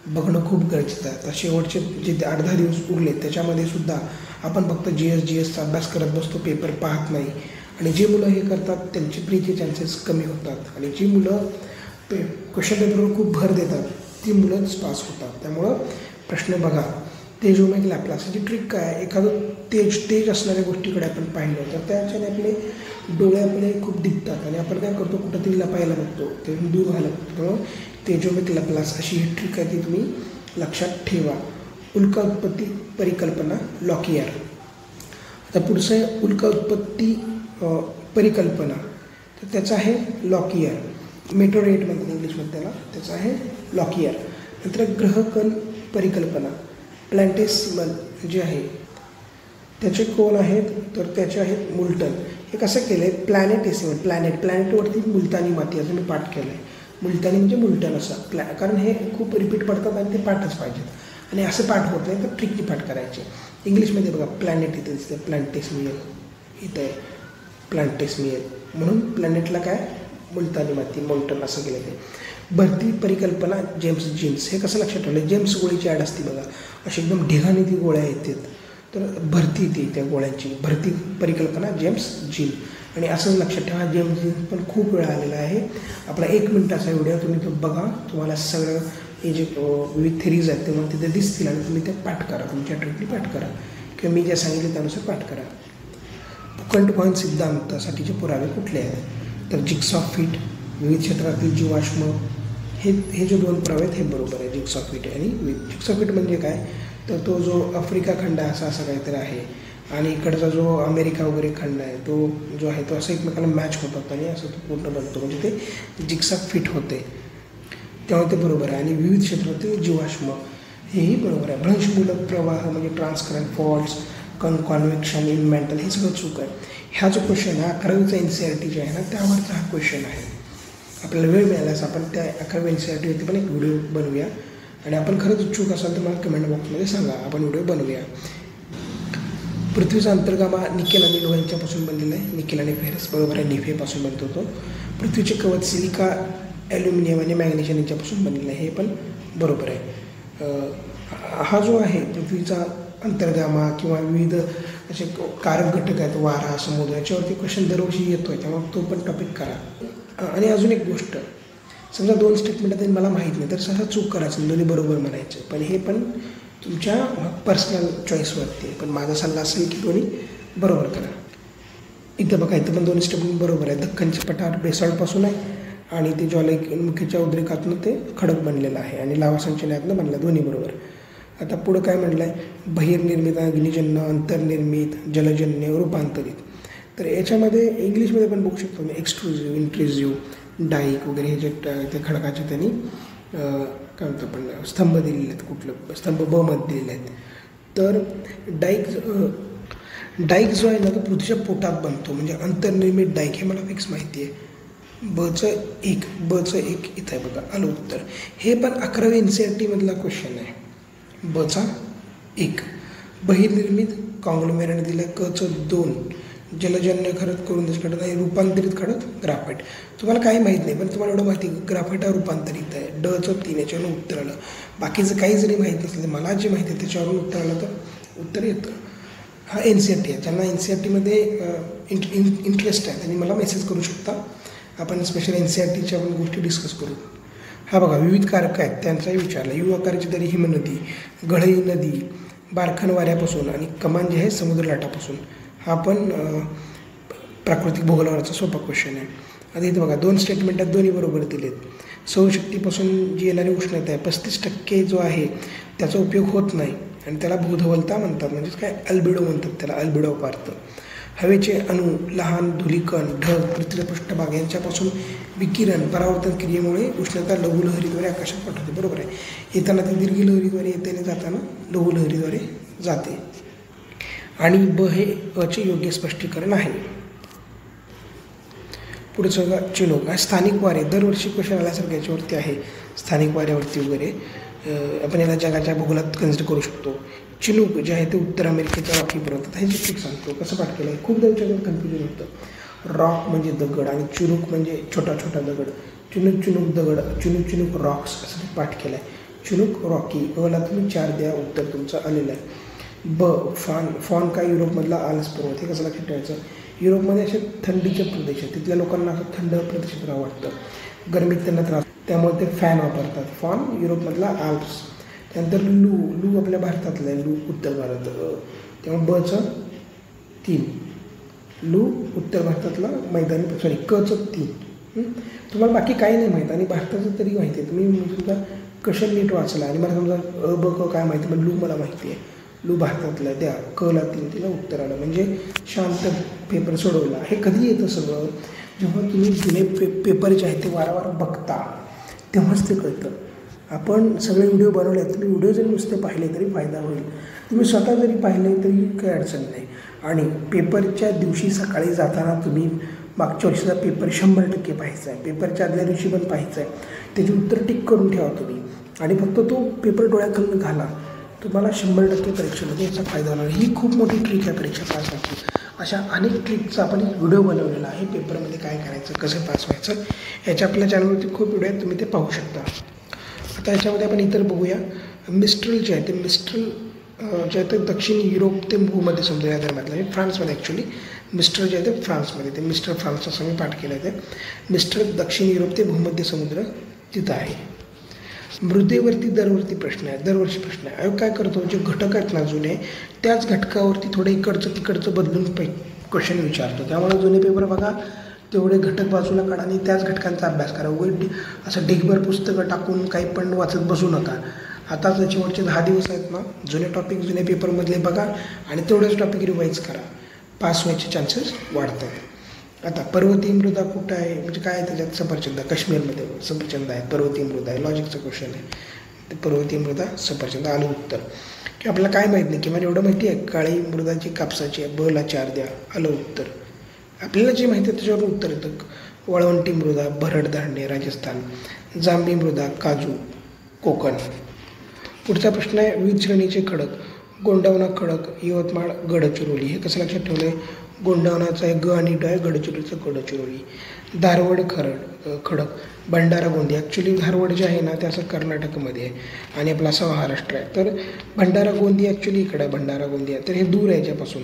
बघणं खूप गरजेचं आहे. तर शेवटचे जे 8-10 दिवस उरले त्याच्यामध्ये सुद्धा आपण फक्त GSचा अभ्यास करत बसतो, पेपर पाहत नाही. आणि जे मुलं हे करतात त्यांचे प्रीचे चान्सेस कमी होतात आणि जी मुलं क्वेश्चन पेपरवर खूप भर देतात ती मुलंच पास होतात. त्यामुळं प्रश्न बघा. तेजोमेघ लॅपलासची ट्रिक काय आहे? एखादं तेज असणाऱ्या गोष्टीकडे आपण पाहिलं तर त्याच्याने आपले डोळे आपले खूप दिसतात आणि आपण काय करतो कुठंतरी लपायला बघतो, ते दूर व्हायला बघतो. त्यामुळं तेजोमेघ लॅपलास अशी ही ट्रिक आहे ती तुम्ही लक्षात ठेवा. उल्का उत्पत्ती परिकल्पना लॉकियार. आता पुढचं आहे उल्का उत्पत्ती परिकल्पना, तर त्याचं आहे लॉकियार. मेटोरेट म्हणतात इंग्लिशमध्ये त्याचं आहे लॉकियार. नंतर ग्रहकण परिकल्पना प्लॅन्टेसिमल जे आहे त्याचे कोण आहेत तर त्याचे आहेत मुल्टन. हे कसं केलं आहे प्लॅनेटेसिमल प्लॅनेटवरती मुलतानी माती असं मी पाठ केलं आहे. मुलतानी म्हणजे मुलटण असं कारण हे खूप रिपीट पडतात आणि ते पाठच पाहिजेत आणि असं पाठ होत नाही तर ट्रिकली पाठ करायचे. इंग्लिशमध्ये बघा प्लॅनेट इथे दिसतं, प्लॅन्टेस्मियल इथं आहे प्लॅन्टेस्मियल, म्हणून प्लॅनेटला काय मुलतानी माती मोल्टन असं केलं ते. भरती परिकल्पना जेम्स जीन्स, हे कसं लक्षात ठेवलं, जेम्स गोळीची ॲड असते बघा, अशी एकदम ढिगाने ती गोळ्या येतात, तर भरती ती त्या गोळ्यांची भरती परिकल्पना जेम्स जीन. आणि असंच लक्षात ठेवा जेम्स जीन पण खूप वेळा आलेला आहे. आपला 1 मिनिटाचा व्हिडिओ तुम्ही तो बघा, तुम्हाला सगळं हे जे विविध थेरीज आहेत तेव्हा तिथे दिसतील आणि तुम्ही ते पाठ करा, तुमच्या ट्रिकली पाठ करा किंवा मी जे सांगितले त्यानुसार पाठ करा. भूखंड सिद्धांतासाठीचे पुरावे कुठले आहेत, तर जिग्सॉ फिट, विविध क्षेत्रातील जीवाश्म, हे जे 2 पुरावे आहेत हे बरोबर आहे. जिग्सॉ फिट आणि जिग्सॉ फिट म्हणजे काय, तर तो जो आफ्रिका खंड असं काहीतरी आहे आणि इकडचा जो अमेरिका वगैरे खंड आहे तो जो आहे तो असं एकमेकाला मॅच होतात आणि असं तो पूर्ण बनतो, म्हणजे ते जिग्सॉ फिट होते, तेव्हा ते बरोबर आहे. आणि विविध क्षेत्रातील जीवाश्म हेही बरोबर आहे. भ्रंशमूलक प्रवाह म्हणजे ट्रान्सकरंट फॉल्ट्स, कॉन्व्हेक्शन इन मेंटल, हे सगळं चूक आहे. ह्या जो क्वेश्चन आहे 11वीचा NCERT जे आहे ना त्यावरचा हा क्वेश्चन आहे. आपल्याला वेळ मिळाल्यास आपण त्या 11वी NCERTवरती पण एक व्हिडिओ बनवूया आणि आपण खरंच चूक असाल तर मला कमेंट बॉक्समध्ये सांगा, आपण व्हिडिओ बनवूया. पृथ्वीचा अंतर्गामा निकेल आणि लोह यांच्यापासून बनलेला आहे, निकेल आणि फेरस बरोबर आहे, निफेपासून बनतो तो. पृथ्वीचे कवच सिलिका, ॲल्युमिनियम आणि मॅग्नेशियम यांच्यापासून बनलेलं आहे, हे पण बरोबर आहे. हा जो आहे पृथ्वीचा अंतर्गामा किंवा विविध असे कारक घटक आहेत, वारा, समुद्र, याच्यावरती क्वेश्चन दरवर्षी येतो आहे, त्यामुळे तो पण टॉपिक करा. आणि अजून एक गोष्ट, समजा 2 स्टेटमेंट आहेत मला माहीत नाही तर सहसा चूक करायचं, दोन्ही बरोबर म्हणायचं, पण हे पण तुमच्या पर्सनल चॉईसवरती आहे, पण माझा सल्ला असेल की दोन्ही बरोबर करा. इथं बघा, इथं पण 2 स्टेटमेंट बरोबर आहे. दख्खनचे पठार बेसाल्टपासून आहे आणि ते ज्वालामुखीच्या उद्रेकातून ते खडक बनलेलं आहे आणि लावा संचलनातनं बनलं, दोन्ही बरोबर. आता पुढं काय म्हटलं आहे, बहिर्निर्मित, अग्निजन्य, अंतर्निर्मित, जलजन्य, रूपांतरित. तर याच्यामध्ये इंग्लिशमध्ये पण बघू शकतो मी एक्सट्रुझिव्ह, इंट्रुझिव्ह, डाईक वगैरे हे जे ते खडकाचे त्यांनी काय म्हणतो आपण स्तंभ दिलेले आहेत, कुठलं स्तंभ ब मध्ये दिलेले आहेत. तर डाईक जो आहे ना तो पृथ्वीच्या पोटात बनतो, म्हणजे अंतर्निर्मित डाईक, हे मला फिक्स माहिती आहे. बचं एक इथं आहे बघा, आलं उत्तर. हे पण 11वी NCERT मधला क्वेश्चन आहे. बचा 1 बहिर्निर्मित कॉंग्लोमेरेट दिलं आहे, कचं 2 जलजन्य खडक करून त्याचे खडक आहे, रूपांतरित खडक ग्राफाईट. तुम्हाला काही माहीत नाही पण तुम्हाला एवढं माहिती ग्राफाईट हा रूपांतरित आहे. डचं 3 याच्यावरून उत्तर आलं. बाकीचं काही जरी माहीत नसलं, मला जे माहिती आहे त्याच्यावरून उत्तर आलं तर उत्तर येतं. हा NCERT आहे, ज्यांना NCERTमध्ये इंटरेस्ट आहे त्यांनी मला मेसेज करू शकता, आपण स्पेशल NCERTच्या आपण गोष्टी डिस्कस करू. हा बघा, विविध कारक आहेत त्यांचाही विचारला. यू आकाराची दरी हिमनदी, गळई नदी, बारखन वाऱ्यापासून आणि कमान जे आहे समुद्र लाटापासून. हा पण प्राकृतिक भूगोलावरचा सोपा क्वेश्चन आहे. आता इथे बघा 2 स्टेटमेंट आहेत, दोन्ही बरोबर दिलेत. सौरशक्तीपासून जी येणारी उष्णता आहे 35% जो आहे त्याचा उपयोग होत नाही आणि त्याला भूधवलता म्हणतात, म्हणजेच काय अल्बिडो म्हणतात त्याला, अल्बिडो पार्थ. हवेचे अणू, लहान धुलीकण, ढग, पृथ्वी पृष्ठभाग यांच्यापासून विकिरण परावर्तन क्रियेमुळे उष्णता लघुलहरीद्वारे आकाशात पाठवते, बरोबर आहे. येताना ती दीर्घ लहरीद्वारे येते, जाताना लघुलहरीद्वारे जाते. आणि ब हे अचे योग्य स्पष्टीकरण आहे. पुढचं बघा, चिनोक स्थानिक वारे, दरवर्षी क्वेश्चन आल्यासारखं याच्यावरती आहे, स्थानिक वाऱ्यावरती वगैरे. आपण याला जगाच्या भूगोलात कन्सिडर करू शकतो. चिनूक जे आहे ते उत्तर अमेरिकेच्या रॉकी पर्वतात, हे जे ठीक सांगतो कसं पाठ केलं आहे. खूप दिवसाचं कन्फ्युजन होतं. रॉक म्हणजे दगड आणि चिनूक म्हणजे छोटा छोटा दगड. चिनूक दगड, चिनूक रॉक्स असं पाठ केलं आहे. Chinook Rocky. अला तुम्ही 4 द्या, उत्तर तुमचं आलेलं आहे. ब फॉन काय युरोपमधला आल्प्स पर्वत, हे कसं लक्षात ठेवायचं. युरोपमध्ये असे थंडीचे प्रदेश आहेत, तिथल्या लोकांना असं थंड प्रदेशात राहावं वाटतं, गरमीत त्यांना त्रास, त्यामुळे ते फॅन वापरतात. फॉन युरोपमधला आल्प्स. त्यानंतर लू आपल्या भारतातलं आहे, लू उत्तर भारत, त्यामुळे बचं 3 लू उत्तर भारतातला मैदानी, कचं 3. तुम्हाला बाकी काही नाही माहीत आणि भारताचं तरी माहिती आहे, तुम्ही तुमचा क्वेश्चन नीट वाचला आणि मला समजा ब क काय माहिती, पण लू मला माहिती आहे, लू भारतातला आहे, त्या कला 3 तिला उत्तर आलं, म्हणजे शांत पेपर सोडवला. हे कधी येतं सगळं, जेव्हा तुम्ही जुने पेपर जे आहेत ते वारंवार बघता तेव्हाच ते कळतं. आपण सगळे व्हिडिओ बनवले आहेत, तुम्ही व्हिडिओ जरी नुसते पाहिले तरी फायदा होईल, तुम्ही स्वतः जरी पाहिले तरी काही अडचण नाही. आणि पेपरच्या दिवशी सकाळी जाताना तुम्ही मागच्या वर्षीचा पेपर 100% पाहायचा आहे, पेपरच्या आदल्या दिवशी पण पाहायचं आहे, त्याची उत्तर टिक करून ठेवा तुम्ही आणि फक्त तो पेपर डोळ्याखालून घाला, तुम्हाला 100% परीक्षेमध्ये याचा फायदा होणार. ही खूप मोठी ट्रिक आहे परीक्षा पास व्हायची. अशा अनेक ट्रिकचा आपण एक व्हिडिओ बनवलेला आहे, पेपरमध्ये काय करायचं, कसं पास व्हायचं, याच्या आपल्या चॅनलवरती खूप व्हिडिओ आहेत, तुम्ही ते पाहू शकता. आता याच्यामध्ये आपण इतर बघूया. मिस्ट्रल जे आहे ते मिस्ट्रल जे आहे ते दक्षिण युरोप ते भूमध्य समुद्र या दरम्यानला, म्हणजे फ्रान्समध्ये ॲक्च्युली मिस्टर जे आहे ते फ्रान्समध्ये, ते मिस्टर फ्रान्स असं मी पाठ केलं आहे. ते मिस्टर दक्षिण युरोप ते भूमध्य समुद्र तिथं आहे. मृदेवरती दरवर्षी प्रश्न आहे. आयोग काय करतो, जे घटक आहेत ना जुने, त्याच घटकावरती थोडं इकडचं तिकडचं बदलून क्वेश्चन विचारतो. त्यामुळे जुने पेपर बघा, तेवढे घटक बाजूला काढा आणि त्याच घटकांचा अभ्यास करा. उघड असं ढिगभर पुस्तकं टाकून काही पण वाचत बसू नका. आता त्याच्यावरचे 10 दिवस आहेत ना, जुने टॉपिक जुने पेपरमधले बघा आणि तेवढेच टॉपिक रिवाईज करा, पास व्हायचे चान्सेस वाढतात. आता पर्वतीय मृदा कुठं आहे, म्हणजे काय आहे त्याच्यात, सफरचंद, काश्मीरमध्ये सफरचंद आहे, पर्वतीय मृदा आहे, लॉजिकचं क्वेश्चन आहे. ते पर्वतीय मृदा सफरचंद आलं उत्तर. की आपल्याला काय माहीत नाही, किंवा एवढं माहिती आहे काळी मृदाची कापसाची आहे, बला 4 द्या, आलं उत्तर. आपल्याला जे माहिती आहे त्याच्यावर उत्तर येतं. वाळवंटी मृदा, भरड धान्य, राजस्थान, जांभी मृदा, काजू, कोकण. पुढचा प्रश्न आहे विविध श्रेणीचे खडक. गोंडवना खडक, यवतमाळ, गडचिरोली. हे कसं लक्षात ठेवलं आहे, गोंडवनाचा आहे ग आणि ड आहे, गडचिरोलीचं गडचिरोली. धारवड खडक, भंडारा गोंदिया. ॲक्च्युली धारवड जे आहे ना ते असं कर्नाटकमध्ये आहे आणि आपला असं महाराष्ट्र आहे. तर भंडारा गोंदिया ॲक्च्युली इकडं आहे, भंडारा गोंदिया. तर हे दूर आहे याच्यापासून,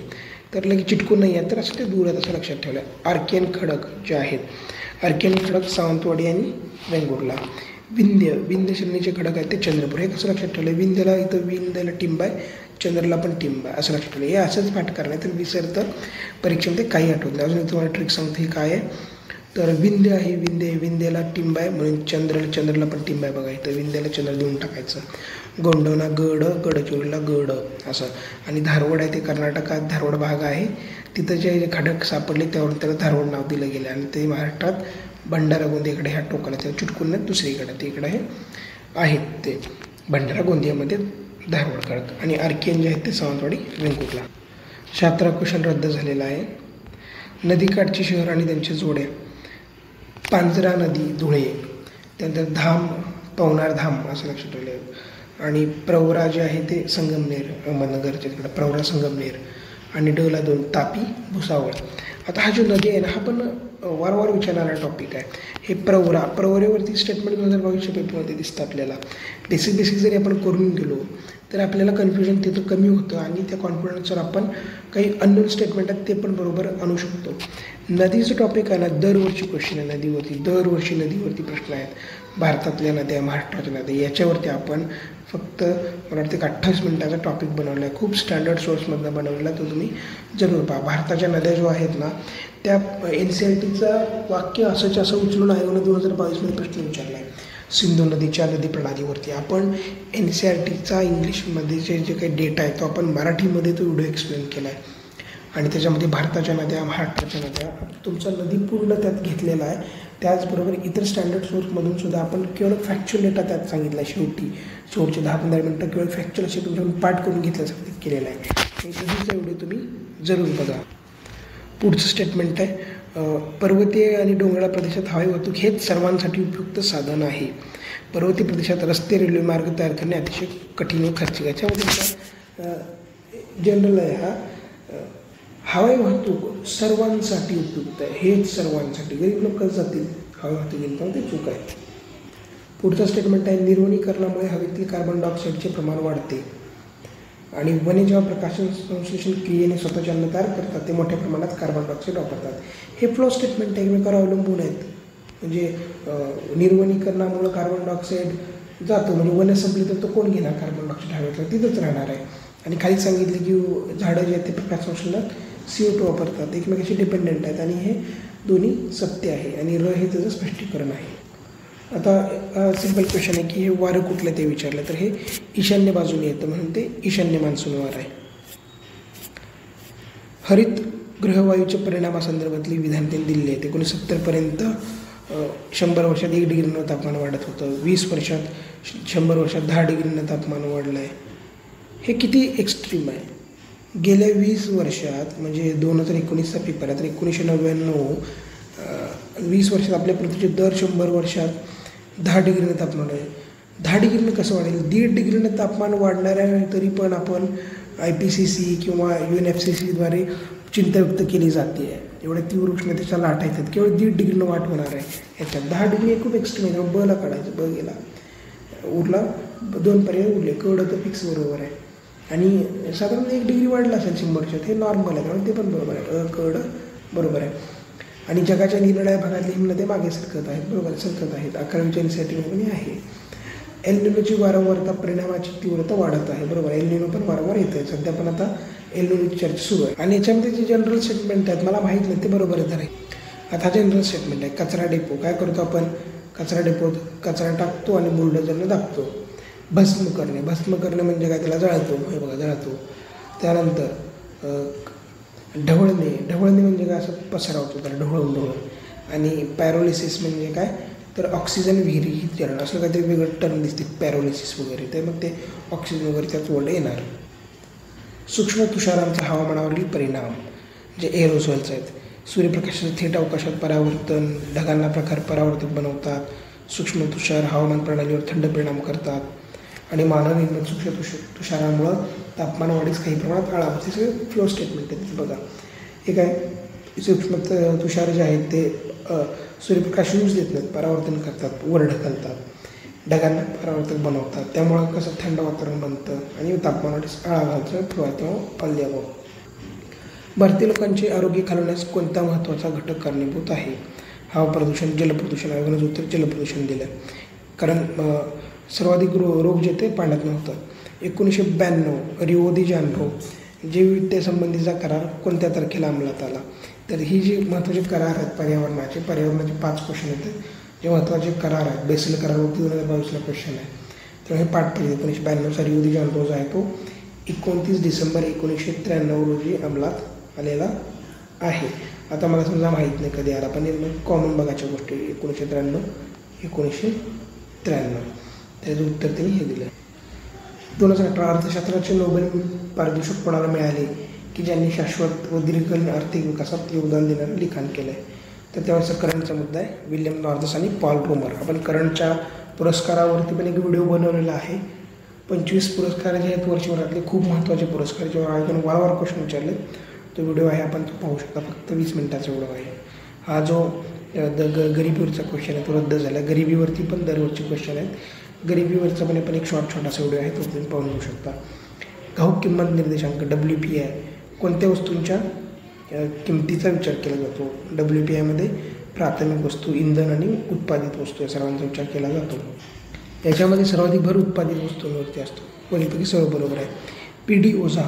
तर लगेच चिटकून नाही आहे, तर असं ते दूर आहे, असं लक्षात ठेवलं आहे. आर्कियन खडक जे आहेत, आर्कियन खडक सावंतवाडी आणि वेंगुर्ला. विंध्य श्रेणीचे खडक आहेत ते चंद्रपूर. हे कसं लक्षात ठेवलं आहे, विंध्यला इथं विंध्यला टिंब आहे, चंद्रला पण टिंब आहे, असं लक्षात ठेवलं. हे असंच पाठ करणार तर विसरतं परीक्षेमध्ये, काही आठवत नाही. अजून तुम्हाला ट्रिक सांगते ही काय आहे, तर विंध्य आहे, विंध्यला टिंब आहे म्हणून चंद्रला पण टिंब आहे बघा, इथं विंध्याला चंद्र देऊन टाकायचं. गोंडवना गड, गडचिरोलीला गड असं. आणि धारवड आहे ते कर्नाटकात धारवड भाग आहे, तिथं जे खडक सापडले त्यावरून त्याला धारवड नाव दिलं गेलं. आणि ते महाराष्ट्रात भंडारा गोंदियाकडे ह्या टोकाला, त्याला चुटकून नाही दुसरीकडे, ते इकडे हे आहेत ते भंडारा गोंदियामध्ये धारवड खडक. आणि आर्कियन जे आहेत ते सावंतवाडी वेंगुर्ला. 17 क्वेश्चन रद्द झालेला आहे. नदीकाठची शहर आणि त्यांच्या जोड्या. पांजरा नदी धुळे, त्यानंतर धाम पवनार धाम असं लक्षात ठेवलं आहे. आणि प्रवरा जे आहे ते संगमनेर, अहमदनगरच्या तिकडं प्रवरा संगमनेर. आणि डला 2 तापी भुसावळ. आता हा जो नदी आहे ना, हा पण वारंवार विचारणारा टॉपिक आहे. हे प्रवरेवरती स्टेटमेंट 2022च्या पेपरमध्ये दिसतं आपल्याला. बेसिक जरी आपण करून गेलो तर आपल्याला कन्फ्युजन तिथं कमी होतं आणि त्या कॉन्फिडन्सवर आपण काही अननोन स्टेटमेंट आहेत ते पण बरोबर आणू शकतो. नदीचं टॉपिक आहे ना, दरवर्षी क्वेश्चन आहे दरवर्षी नदीवरती प्रश्न आहेत. भारतातल्या नद्या, महाराष्ट्राच्या नद्या, याच्यावरती आपण फक्त मला वाटतं 28 मिनिटाचा टॉपिक बनवला आहे. खूप स्टँडर्ड सोर्समधनं बनवलेला, तो तुम्ही जरूर पहा. भारताच्या नद्या जो आहेत ना, त्या NCERTचं वाक्य असं उचलून आयोगानं 2022मध्ये प्रश्न विचारला आहे. सिंधू नदीच्या नदी प्रणालीवरती आपण NCERTचा इंग्लिशमध्ये जे काही डेटा आहे तो आपण मराठीमध्ये तो व्हिडिओ एक्सप्लेन केला आहे. आणि त्याच्यामध्ये भारताच्या नद्या, महाराष्ट्राच्या नद्या, तुमचा नदी पूर्ण त्यात घेतलेला आहे. त्याचबरोबर इतर स्टँडर्ड सोर्समधून सुद्धा आपण केवळ फॅक्च्युअल डेटा त्यात सांगितला आहे. शेवटचे 10-15 मिनटं केवळ फॅक्च्युअल असे तुमच्याकडून पाठ करून घेतल्यासारखं केलेलं आहे. नदीचा व्हिडिओ तुम्ही जरूर बघा. पुढचं स्टेटमेंट आहे पर्वतीय आणि डोंगराळ प्रदेशात हवाई वाहतूक हेच सर्वांसाठी उपयुक्त साधन आहे. पर्वतीय प्रदेशात रस्ते, रेल्वे मार्ग तयार करणे अतिशय कठीण व खर्चिक. याच्यामध्ये जनरल आहे हा, हवाई वाहतूक सर्वांसाठी उपयुक्त आहे, हेच सर्वांसाठी. गरीब लोक कसं जातील हवाई वाहतूक येईल, पण ते चूक आहे. पुढचं स्टेटमेंट आहे निर्वनीकरणामुळे हवेतील कार्बन डायऑक्साईडचे प्रमाण वाढते आणि वने जेव्हा प्रकाशन संश्लेषण क्रियेने स्वतःचे अन्न तयार करतात ते मोठ्या प्रमाणात कार्बन डायऑक्साईड वापरतात. हे फ्लो स्टेटमेंट एकमेकावर अवलंबून आहेत. म्हणजे निर्वनीकरणामुळं कार्बन डायऑक्साईड जातो, म्हणजे वने संपली तर तो कोण घेणार कार्बन डायऑक्साईड हवेतला, तिथंच राहणार आहे. आणि खाली सांगितलं की झाडं जे आहेत ते प्रकाश संश्लेषणात CO2 वापरतात, एकमेकाशी डिपेंडंट आहेत आणि हे दोन्ही सत्य आहे. आणि हे त्याचं स्पष्टीकरण आहे. आता सिम्पल क्वेश्चन आहे की हे वारं कुठलं ते विचारलं, तर हे ईशान्य बाजूने येतं म्हणून ते ईशान्य मान्सून वारं आहे. हरित ग्रहवायूच्या परिणामासंदर्भातली विधान त्यांनी दिली आहे. 1970पर्यंत 100 वर्षात 1 डिग्रीनं तापमान वाढत होतं, 20 वर्षात 100 वर्षात 10 डिग्रीनं तापमान वाढलं आहे. हे किती एक्स्ट्रीम आहे. गेल्या 20 वर्षात म्हणजे 2019चा पेपर आहे, तर 1999 20 वर्षात आपल्या पृथ्वीचे दर 100 वर्षात 10 डिग्रीने तापमान आहे. 10 डिग्रीनं कसं वाढेल? 1.5 डिग्रीनं तापमान वाढणार आहे, तरी पण आपण IPCC किंवा UNFCCद्वारे चिंता व्यक्त केली जाते आहे. एवढ्या तीव्र उष्णतेच्या लाटा येतात, केवळ 1.5 डिग्रीनं वाढ होणार आहे याच्यात. 10 डिग्री खूप एक्स्ट्रीम आहे. बला काढायचं, ब गेला, उरला 2 पर्याय उरले. केवढं तर फिक्स बरोबर आहे. आणि साधारण 1 डिग्री वाढला असेल 100 वर्षात, हे नॉर्मल आहे, त्यामुळे ते पण बरोबर आहे. कळलं बरोबर आहे. आणि जगाच्या निरनिराळ्या भागातली हिमनद्या मागे सरकत आहेत, बरोबर सरकत आहेत. 11वीच्या NCERT आहे. एल निनोची वारंवारता परिणामाची तीव्रता वाढत आहे, बरोबर. एल निनो पण वारंवार येत आहे. सध्या पण आता एल निनोची चर्चा सुरू आहे. आणि याच्यामध्ये जे जनरल स्टेटमेंट आहेत मला माहीत नाही ते बरोबर आहे. तर आता जनरल स्टेटमेंट आहे. कचरा डेपो काय करतो आपण? कचरा डेपोत कचरा टाकतो आणि बुलडोझरने दाबतो. भस्म करणे म्हणजे काय? त्याला जळतो, हे बघा जळतो. त्यानंतर ढवळणे म्हणजे काय? असं पसरवतो त्याला ढवळून. आणि पॅरोलिसिस म्हणजे काय? तर ऑक्सिजन विहिरीत जळणं, असं काहीतरी वेगळं टर्म दिसते पॅरोलिसिस वगैरे. ते मग ते ऑक्सिजन वगैरे त्यात वरडे येणार. सूक्ष्म तुषारांचा हवामानावरील परिणाम जे एरोसॉल्स आहेत. सूर्यप्रकाशाचं थेट अवकाशात परावर्तन ढगांना प्रकार परावर्तक बनवतात. सूक्ष्म तुषार हवामान प्रणालीवर थंड परिणाम करतात. आणि मानवनिर्मित सूक्ष्म तुषारामुळं तापमान वाढीस काही प्रमाणात आळा होते. सगळे फ्लो स्टेटमेंट आहेत बघा. हे काय? सूक्ष्म तुषार जे आहेत ते सूर्यप्रकाश यूज देत नाहीत, परावर्तन करतात, वर ढकलतात, ढगांना परावर्तक बनवतात. त्यामुळं कसं थंड वातावरण बनतं आणि तापमानास आळा घालतं किंवा ऑल अबाव. भारतीय लोकांचे आरोग्य खालवण्यास कोणता महत्त्वाचा घटक कारणीभूत आहे? हवा प्रदूषण, जलप्रदूषण. आयोगानं उत्तर जलप्रदूषण दिलं. कारण सर्वाधिक रोग जे ते पाण्यातून होतात. 1992 रिओ दी जानेरो जैवविविधतेसंबंधीचा करार कोणत्या तारखेला अंमलात आला? तर ही जी महत्त्वाचे करार आहेत पर्यावरणाचे 5 क्वेश्चन येतात. जे महत्त्वाचे करार आहेत बेसल करारावरती 2022ला क्वेश्चन आहे. तर हे पाठ पाहिजे. 1992चा रिओ दी जानेरो जो आहे तो 29 डिसेंबर 1993 रोजी अंमलात आलेला आहे. आता मला समजा माहीत नाही कधी आला, पण कॉमन बघायच्या गोष्टी 1993 त्याचं उत्तर त्यांनी हे दिलं. 2018 अर्थशास्त्राचे नोबेल पारितोषिक कोणाला मिळाले की ज्यांनी शाश्वत व दीर्घकालीन आर्थिक विकासात योगदान देणारं लिखाण केलं आहे? तर तेव्हाचा करंटचा मुद्दा आहे विल्यम नॉर्थस आणि पॉल रोमर. आपण करंटच्या पुरस्कारावरती पण एक व्हिडिओ बनवलेला आहे. 25 पुरस्कार जे आहेत वर्षभरातले खूप महत्त्वाचे पुरस्कार जेव्हा आयोगाने वारंवार क्वेश्चन विचारले, तो व्हिडिओ आहे, आपण तो पाहू शकता. फक्त 20 मिनिटाचा व्हिडिओ आहे हा. जो गरिबीवरचा क्वेश्चन आहे तो रद्द झाला. गरिबीवरती पण दरवर्षी क्वेश्चन आहेत. गरिबीवरचा पण एक छोटासा व्हिडिओ आहे, तो तुम्ही पाहून घेऊ शकता. घाऊक किंमत निर्देशांक WPI कोणत्या वस्तूंच्या किमतीचा विचार केला जातो? WPIमध्ये प्राथमिक वस्तू, इंधन आणि उत्पादित वस्तू या सर्वांचा विचार केला जातो. याच्यामध्ये सर्वाधिक भर उत्पादित वस्तूंवरती असतो. वरीपैकी सर्व बरोबर आहे. PD ओझा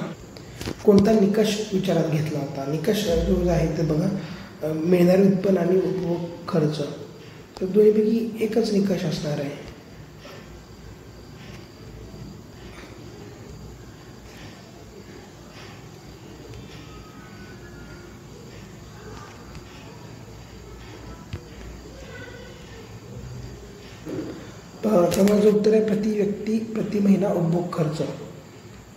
कोणता निकष विचारात घेतला होता? निकष जो आहे ते बघा, मिळणारे उत्पन्न आणि उपभोग खर्च. तर दोन्हीपैकी एकच निकष असणार आहे. त्यामुळे जो उत्तर आहे प्रति व्यक्ती प्रति महिना उपभोग खर्च.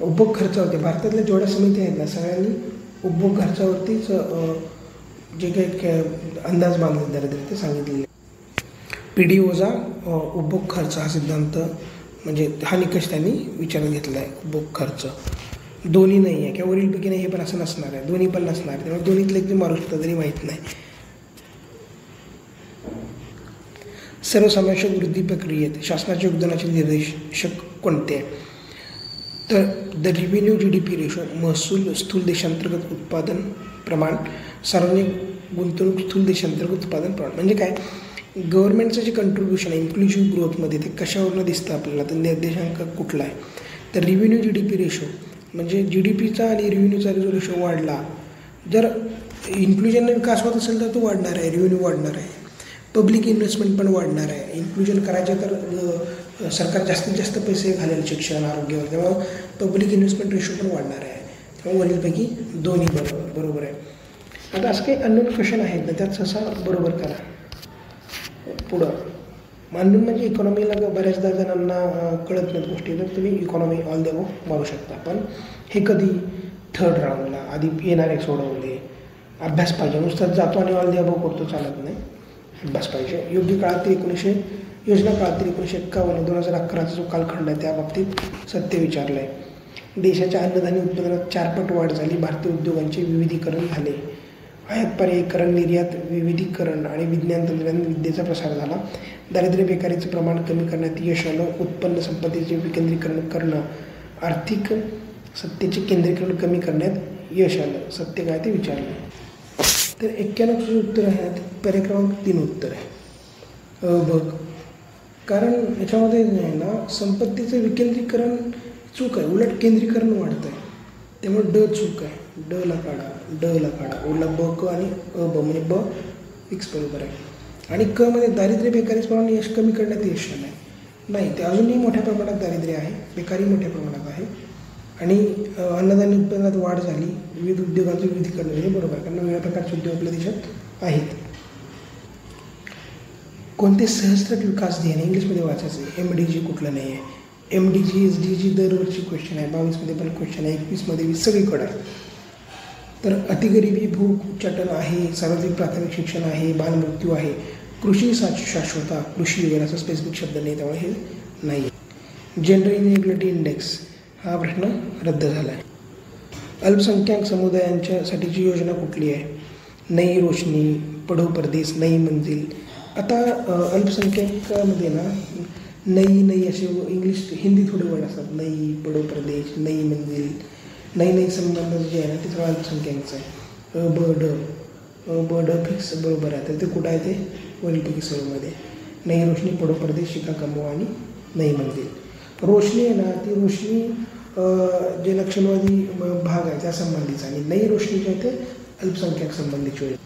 उपभोग खर्चावरती भारतातल्या जेवढ्या समिती आहेत ना सगळ्यांनी उपभोग खर्चावरतीच जे काही अंदाज बांधले ते सांगितलेले. PD ओझा उपभोग खर्च हा सिद्धांत म्हणजे हा निकष त्यांनी विचारात घेतला आहे. उपभोग खर्च दोन्ही नाही आहे किंवा वरीलपैकी नाही, हे पण असं नसणार आहे. दोन्ही पण नसणार आहे. त्यामुळे दोन्हीतलं एक मारू शकता तरी माहीत नाही. सर्वसमावेशक वृद्धी प्रक्रियेत शासनाच्या योगदानाचे निर्देशक कोणते आहे? तर द रिव्हेन्यू GDP रेशो, महसूल स्थूल देशांतर्गत उत्पादन प्रमाण, सार्वजनिक गुंतवणूक स्थूल देशांतर्गत उत्पादन प्रमाण. म्हणजे काय? गव्हर्नमेंटचं जे कंट्रीब्युशन आहे इन्क्लुसिव्ह ग्रोथमध्ये ते कशावरनं दिसतं आपल्याला? तर निर्देशांक कुठला आहे? तर रिव्हेन्यू GDP रेशो म्हणजे GDPचा आणि रिव्हेन्यूचा जो रेशो वाढला, जर इन्क्लुजनने विकास होत असेल तर तो वाढणार आहे, रिव्हेन्यू वाढणार आहे. पब्लिक इन्व्हेस्टमेंट पण वाढणार आहे. इन्क्लुजन करायचे तर सरकार जास्तीत जास्त पैसे घालेल शिक्षण आरोग्यावर, त्यामुळं पब्लिक इन्व्हेस्टमेंट रेशो पण वाढणार आहे. त्यामुळे वरीलपैकी दोन्ही बरोबर आहे. आता असं काही अननोन क्वेश्चन आहेत ना, त्यात सहसा बरोबर करा. पुढं अननोन म्हणजे इकॉनॉमीला बऱ्याचदा जणांना कळत नाहीत गोष्टी, तर तुम्ही इकॉनॉमी ऑल द अबाव मारू शकता. पण हे कधी 3rd राऊंडला आधी येणारे सोडवले. अभ्यास पाहिजे, नुसतं जातो आणि ऑल द अबाव करतो चालत नाही. अभ्यास पाहिजे. योग्य काळातील योजना काळातील 1951-2011चा जो कालखंड आहे त्या बाबतीत सत्य विचारलं आहे. देशाच्या अन्नधान्य उत्पादनात 4 पट वाढ झाली. भारतीय उद्योगांचे विविधीकरण झाले. आयात पर्यायीकरण, निर्यात विविधीकरण आणि विज्ञान तंत्रज्ञान विद्येचा प्रसार झाला. दारिद्र्य बेकारीचं प्रमाण कमी करण्यात यश आलं. उत्पन्न संपत्तीचे विकेंद्रीकरण करणं, आर्थिक सत्तेचे केंद्रीकरण कमी करण्यात यश आलं. सत्य काय ते विचारलं. तर 91 उत्तर आहे. पर्याय क्रमांक 3 उत्तर आहे बघ. कारण याच्यामध्ये आहे ना संपत्तीचं विकेंद्रीकरण चूक आहे, उलट केंद्रीकरण वाढतं आहे. त्यामुळे चूक आहे. ला काढा ओला ब क आणि ब म्हणजे ब फिक्स बरोबर आहे. आणि क मध्ये दारिद्र्य बेकारीचं प्रमाण यश कमी करण्यात यश आलं नाही. ते अजूनही मोठ्या प्रमाणात दारिद्र्य आहे, बेकारी मोठ्या प्रमाणात आहे. आणि अन्नधान्य उत्पादनात वाढ झाली. विविध उद्योगांचं विविधीकरण म्हणजे बरोबर आहे, कारण वेगळ्या प्रकारचे उद्योग आपल्या देशात आहेत. कोणते सहस्त्रक विकास ध्येय इंग्लिशमध्ये वाचायचं. MDG कुठलं नाही आहे. MDG SDG दरवर्षी क्वेश्चन आहे. 22मध्ये पण क्वेश्चन आहे, 21मध्ये सगळीकडे आहे. तर अतिगरिबी, भूक उच्चाटन आहे, सार्वत्रिक प्राथमिक शिक्षण आहे, बालमृत्यू आहे, कृषी शाश्वता, कृषी वगैरे असा स्पेसिफिक शब्द नाही, त्यामुळे हे नाही आहे. जेंडर इनइक्वॅलिटी इंडेक्स हा प्रश्न रद्द झाला आहे. अल्पसंख्याक समुदायांच्यासाठीची योजना कुठली आहे. नई रोशनी, पढो परदेस, नई मंजिल. आता अल्पसंख्याकामध्ये ना नई असे इंग्लिश हिंदी थोडे वर्ड असतात. नई, पढो परदेश, नई मंजिल, नई संबंध जे आहे ना ते सगळं अल्पसंख्याकाचं आहे. ब ड फिक्स बरोबर आहे. तर ते कुठं आहे ते वरीलपैकी सर्वमध्ये. नई रोशनी, पढो परदेश, शिका कमवा आणि नई मंजिल. रोशनी आहे ना ती रोशनी जे नक्षलवादी भाग आहे त्या संबंधीचा, आणि नई रोशनी जे आहे ते अल्पसंख्याक संबंधीची होईल.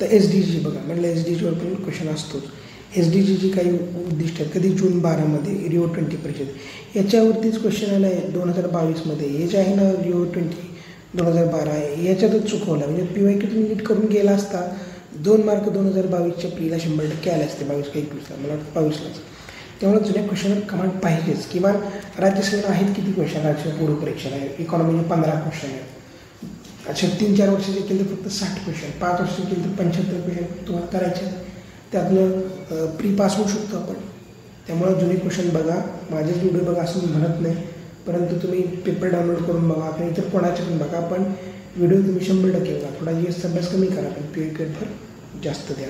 तर SDG बघा, म्हटलं SDGवर पण क्वेश्चन असतोच. SDGची काही उद्दिष्ट आहेत. कधी जून 12मध्ये रिओ 20 परिषद याच्यावरतीच क्वेश्चन आला आहे 2022मध्ये. हे जे आहे ना रिओ 2012 आहे याच्यातच चुकवलं. म्हणजे PYQ तुम्ही नीट करून गेला असता 2 मार्क 2022च्या प्रीला 100% आले असते. 22 का 21ला, मला वाटतं 22लाच. त्यामुळे जुन्या क्वेश्चनवर कमांड पाहिजेच. किमान राज्यसेवेला आहेत किती क्वेश्चन, राज्य पूर्व परीक्षा आहे. इकॉनॉमीचे 15 क्वेश्चन आहेत. अच्छा 3-4 वर्षाचे केलं तर फक्त 60 क्वेश्चन, 5 वर्षाचे केलं तर 75 क्वेश्चन तुम्हाला करायचे. त्यातनं प्री पास होऊ शकतो आपण. त्यामुळं जुने क्वेश्चन बघा, माझेच व्हिडिओ बघा असं मी म्हणत नाही, परंतु तुम्ही पेपर डाउनलोड करून बघा किंवा इतर कोणाचे पण बघा. पण व्हिडिओ तुम्ही 100% बघा. थोडा GS अभ्यास कमी करा, पण PYQवर जास्त द्या.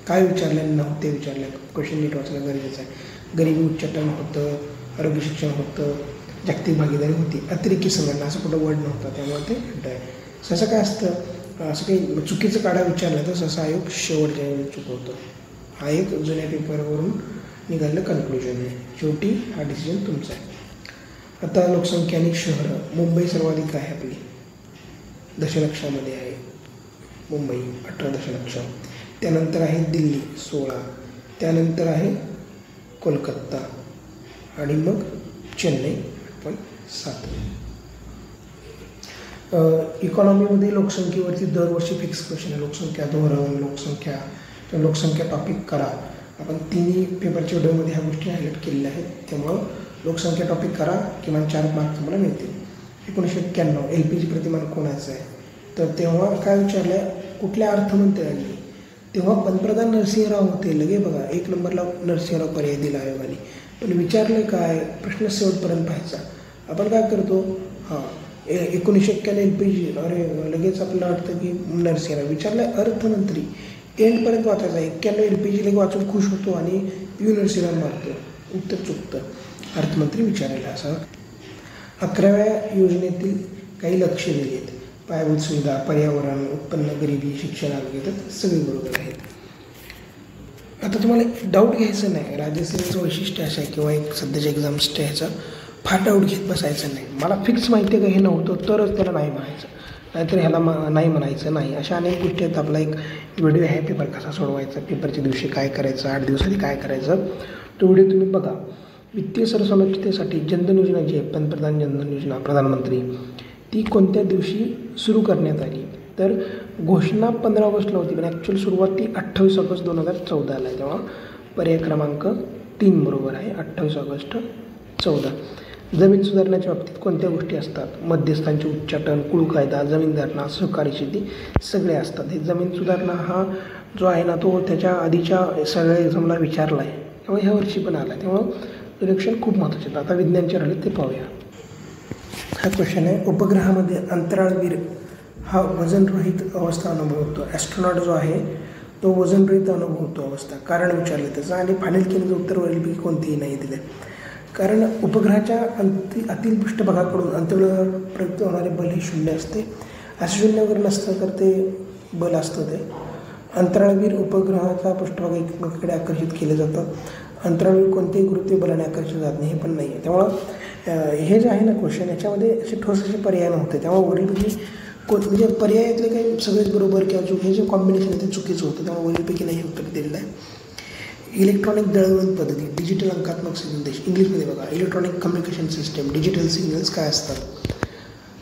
काय विचारलं नव्हते ते विचारलं, क्वेश्चन नीट वाचणं गरजेचं आहे. गरिबी उच्चाटन होतं, आरोग्य शिक्षण होतं, जागतिक भागीदारी होती, अतिरेकी संघटना असं कुठं वर्ड नव्हता, त्यामुळे ते उलट आहे. सहसा काय असतं, असं काही चुकीचं काढा विचारलं तर सहसा आयोग शेवटच्या वेळी चुकवतो. हा एक जुन्या पेपरवरून निघालेलं कन्क्लुजन आहे. शेवटी हा डिसिजन तुमचा आहे. आता लोकसंख्या आणि शहरं. मुंबई सर्वाधिक आहे आपली, दशलक्षामध्ये आहे मुंबई, 18 दशलक्ष. त्यानंतर आहे दिल्ली 16, त्यानंतर आहे कोलकाता आणि मग चेन्नई 8.7. इकॉनॉमीमध्ये लोकसंख्येवरती दरवर्षी फिक्स क्वेश्चन आहे. लोकसंख्या धोरण, लोकसंख्या टॉपिक करा. आपण तिन्ही पेपरच्या व्हिडिओमध्ये ह्या गोष्टी हायलाईट केलेल्या आहेत. त्यामुळं लोकसंख्या टॉपिक करा, किमान 4 मार्क तुम्हाला मिळतील. 1991 LPG प्रतिमान कोणाचं आहे. तर तेव्हा काय विचारलं आहे, कुठल्या अर्थमंत्र्यांनी. तेव्हा पंतप्रधान नरसिंहराव होते. लगे बघा 1 नंबरला नरसिंहराव पर्याय दिला आयोगाने. पण विचारलं काय, प्रश्न शेवटपर्यंत पाहायचा. आपण काय करतो, 1991 LPG, अरे लगेच आपल्याला वाटतं की नरसिंहराव. विचारलं अर्थमंत्री, एंडपर्यंत वाचायचा. 91 LPG लगे वाचून खुश होतो आणि नरसिंहराव मारतो, उत्तर चुकतं. अर्थमंत्री विचारायला. असं 11व्या योजनेतील काही लक्ष्य दिली आहेत. पायाभूत सुविधा, पर्यावरण, उत्पन्न, गरिबी, शिक्षण, आरोग्य, तर सगळी बरोबर आहेत. आता तुम्हाला डाऊट घ्यायचं नाही. राज्यसेवेचं वैशिष्ट्य असं आहे किंवा एक सध्याच्या एक्झाम्सच्या ह्याचं फार डाऊट घेत बसायचं नाही. मला फिक्स माहिती आहे का हे नव्हतं तरच त्याला नाही म्हणायचं, नाहीतर ह्याला नाही म्हणायचं नाही. अशा अनेक गोष्टी आहेत. आपला एक व्हिडिओ आहे पेपर कसा सोडवायचा, पेपरच्या दिवशी काय करायचं, 8 दिवसांनी काय करायचं, तो व्हिडिओ तुम्ही बघा. वित्तीय सर्वसमावेशतेसाठी जनधन योजना जी आहे, पंतप्रधान जनधन योजना, प्रधानमंत्री, ती कोणत्या दिवशी सुरू करण्यात आली. तर घोषणा 15 ऑगस्टला होती, पण ॲक्च्युअल सुरुवात ती 28 ऑगस्ट 2014ला आहे. तेव्हा पर्याय क्रमांक 3 बरोबर आहे, 28 ऑगस्ट 14. जमीन सुधारण्याच्या बाबतीत कोणत्या गोष्टी असतात, मध्यस्थांचे उच्चाटन, कुळ कायदा, जमीन धारणा, सहकारी शेती, सगळे असतात. हे जमीन सुधारणा हा जो आहे ना तो त्याच्या आधीच्या सगळ्या एक्झामला विचारला आहे, त्यामुळे ह्या वर्षी पण आला आहे. त्यामुळं निरीक्षण खूप महत्त्वाचे आहेत. आता विज्ञानचे राहिले ते पाहूया. हा क्वेश्चन आहे, उपग्रहामध्ये अंतराळवीर हा वजनरहित अवस्था अनुभवतो. ॲस्ट्रॉनॉट जो आहे तो वजनरहित अनुभवतो अवस्था. कारण विचारलं त्याचं आणि फायनल केलेलं उत्तर वरीलपैकी कोणतेही नाही दिले. कारण उपग्रहाच्या आतील पृष्ठभागाकडून अंतराळावर प्रयुक्त होणारे बल हे शून्य असते. असं शून्य वगैरे नसतं तर ते बल असतं. ते अंतराळवीर उपग्रहाचा पृष्ठभाग एकमेकांकडे आकर्षित केले जातं. अंतराळवीर कोणत्याही गुरुत्वीय बलाने आकर्षित जात नाही, हे पण नाही आहे. त्यामुळं हे जे आहे ना क्वेश्चन, याच्यामध्ये असे ठोस असे पर्याय नव्हते. त्यामुळे वरीलपैकी म्हणजे पर्यायातले काही सगळेच बरोबर किंवा चूक, हे जे कॉम्बिनेशन आहे ते चुकीचं होतं. त्यामुळे वरीलपैकी नाही उत्तर दिलेलं आहे. इलेक्ट्रॉनिक दळणवळण पद्धती, डिजिटल अंकात्मक संदेश. इंग्लिशमध्ये बघा, electronic communication system, digital signals काय असतात.